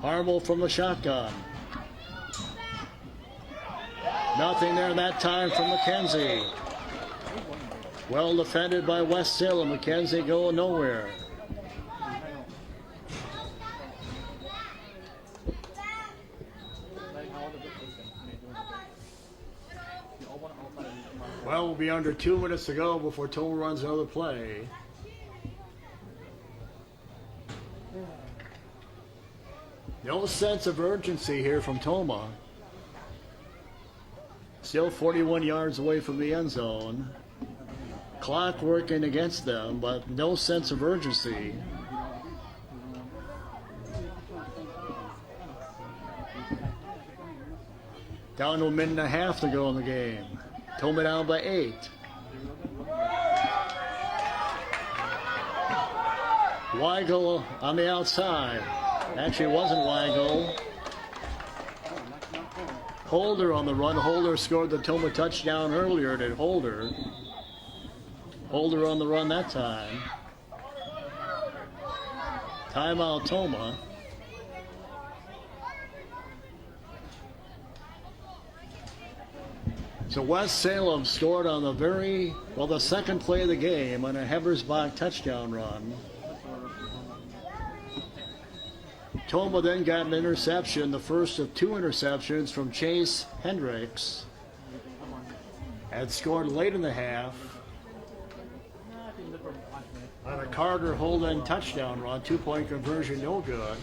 Harmel from the shotgun. Nothing there that time from McKenzie. Well defended by West Salem. McKenzie going nowhere. Well, we'll be under 2 minutes to go before Toma runs another play. No sense of urgency here from Toma. Still 41 yards away from the end zone. Clock working against them, but no sense of urgency. Down to a minute and a half to go in the game. Toma down by 8. Weigel on the outside. Actually, it wasn't Weigel. Holder on the run. Holder scored the Toma touchdown earlier than Holder. Holder on the run that time. Timeout Toma. So West Salem scored on the second play of the game on a Hebersbach touchdown run. Toma then got an interception, the first of 2 interceptions from Chase Hendricks. Had scored late in the half on a Carter Holden touchdown run, 2-point conversion, no good.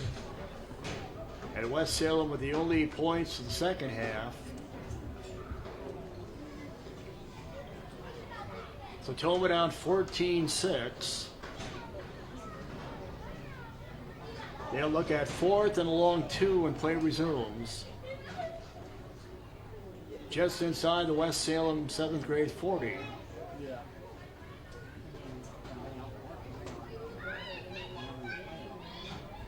And West Salem with the only points in the second half. So Toma down 14-6. They'll look at 4th and a long 2 when play resumes. Just inside the West Salem 7th grade 40.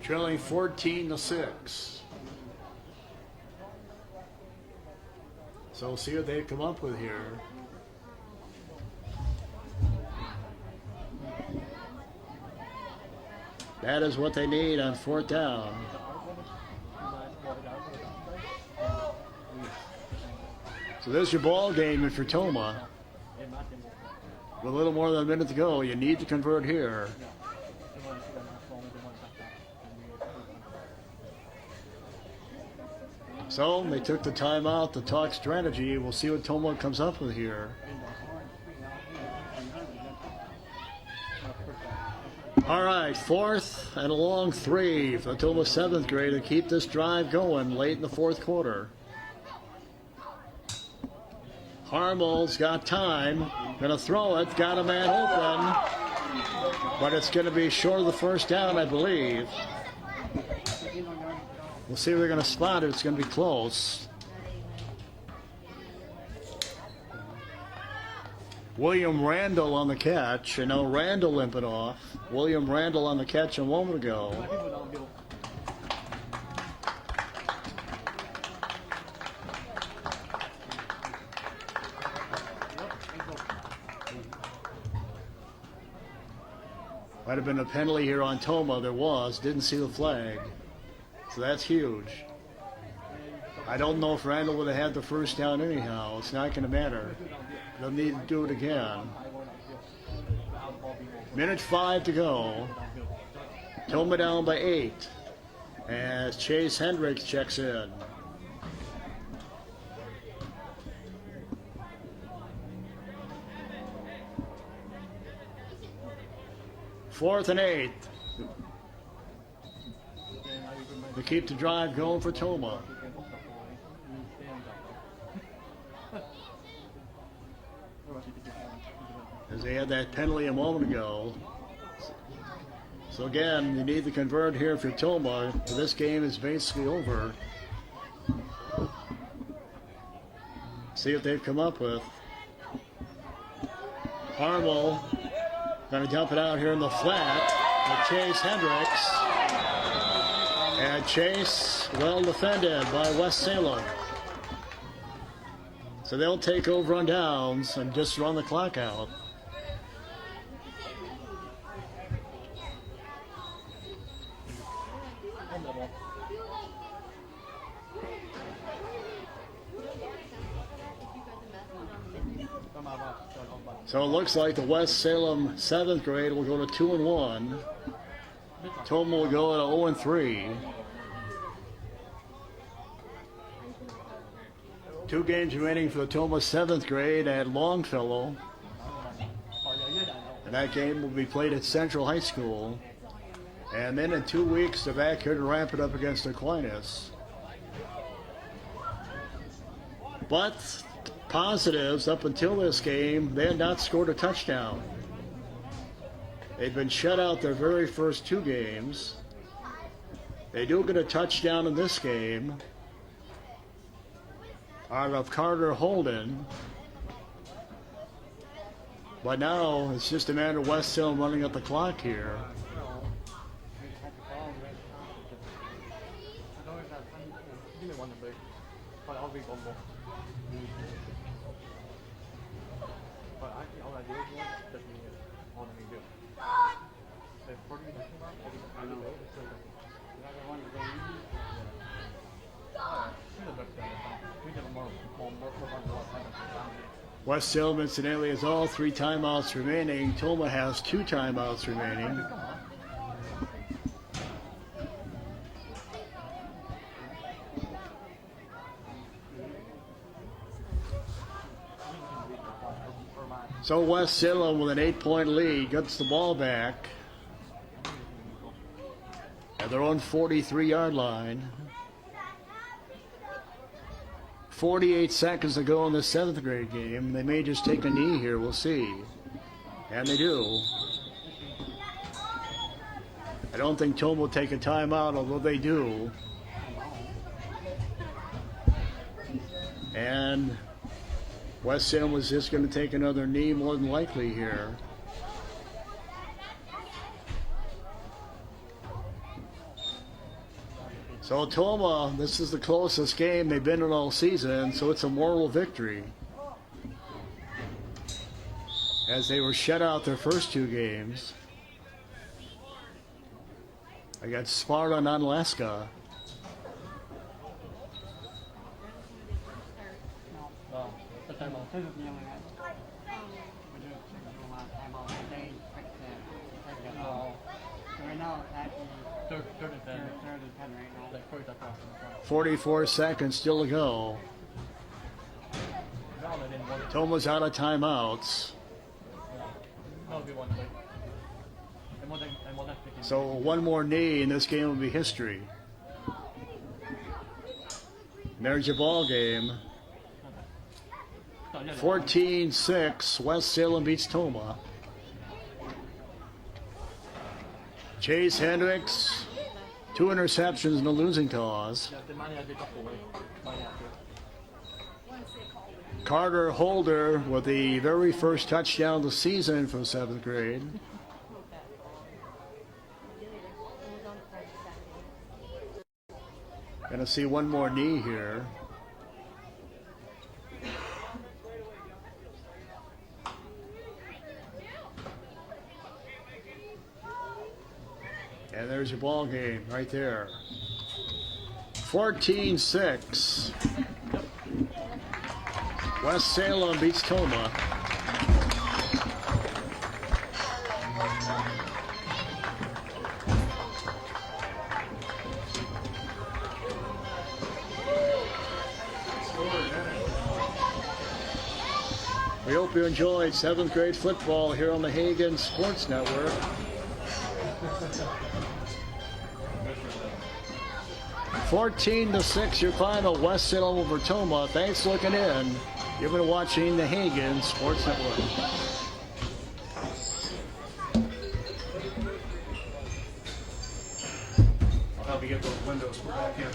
Trailing 14-6. So we'll see what they come up with here. That is what they need on 4th down. So there's your ball game if you're Toma. With a little more than a minute to go, you need to convert here. So they took the timeout to talk strategy. We'll see what Toma comes up with here. All right, 4th and a long 3 for the Toma 7th grade to keep this drive going late in the 4th quarter. Harmel's got time, gonna throw it, got a man open, but it's gonna be short of the first down, I believe. We'll see if they're gonna spot it, it's gonna be close. William Randall on the catch, and now Randall limping off. William Randall on the catch a moment ago. Might have been a penalty here on Toma. There was. Didn't see the flag. So that's huge. I don't know if Randall would have had the first down anyhow. It's not going to matter. They'll need to do it again. Minute 5 to go. Toma down by 8. As Chase Hendricks checks in. Fourth and 8. To keep the drive going for Toma. As they had that penalty a moment ago. So again, you need to convert here for Toma. This game is basically over. See what they've come up with. Harmel going to dump it out here in the flat with Chase Hendricks. And Chase well defended by West Salem. So they'll take over on downs and just run the clock out. So it looks like the West Salem 7th grade will go to 2-1. Toma will go to 0-3. 2 games remaining for the Toma 7th grade at Longfellow. And that game will be played at Central High School. And then in 2 weeks, they're back here to ramp it up against Aquinas. But positives, up until this game, they had not scored a touchdown. They've been shut out their very first 2 games. They do get a touchdown in this game out of Carter Holden. But now it's just a matter of West Salem running up the clock here. West Salem, incidentally, has all 3 timeouts remaining. Toma has 2 timeouts remaining. So West Salem with an 8-point lead gets the ball back at their own 43-yard line. 48 seconds to go in the 7th grade game. They may just take a knee here. We'll see. And they do. I don't think Toma will take a timeout, although they do. And West Salem was just going to take another knee more than likely here. So Toma, this is the closest game they've been in all season, so it's a moral victory. As they were shut out their first 2 games. I got Sparta and Unalaska. Right now, third and 10 right now. Like 44 seconds still to go. Toma's out of timeouts. So one more knee and this game will be history. And there's your ball game. 14-6, West Salem beats Toma. Chase Hendricks, 2 interceptions and a losing cause. Carter Holder with the very first touchdown of the season from 7th grade. Gonna see one more knee here. And there's your ball game right there. 14-6. West Salem beats Toma. We hope you enjoyed 7th grade football here on the Hagen Sports Network. 14-6, your final. West Salem over Toma. Thanks for looking in. You've been watching the Hagen Sports Network. I'll help you get those windows put back in.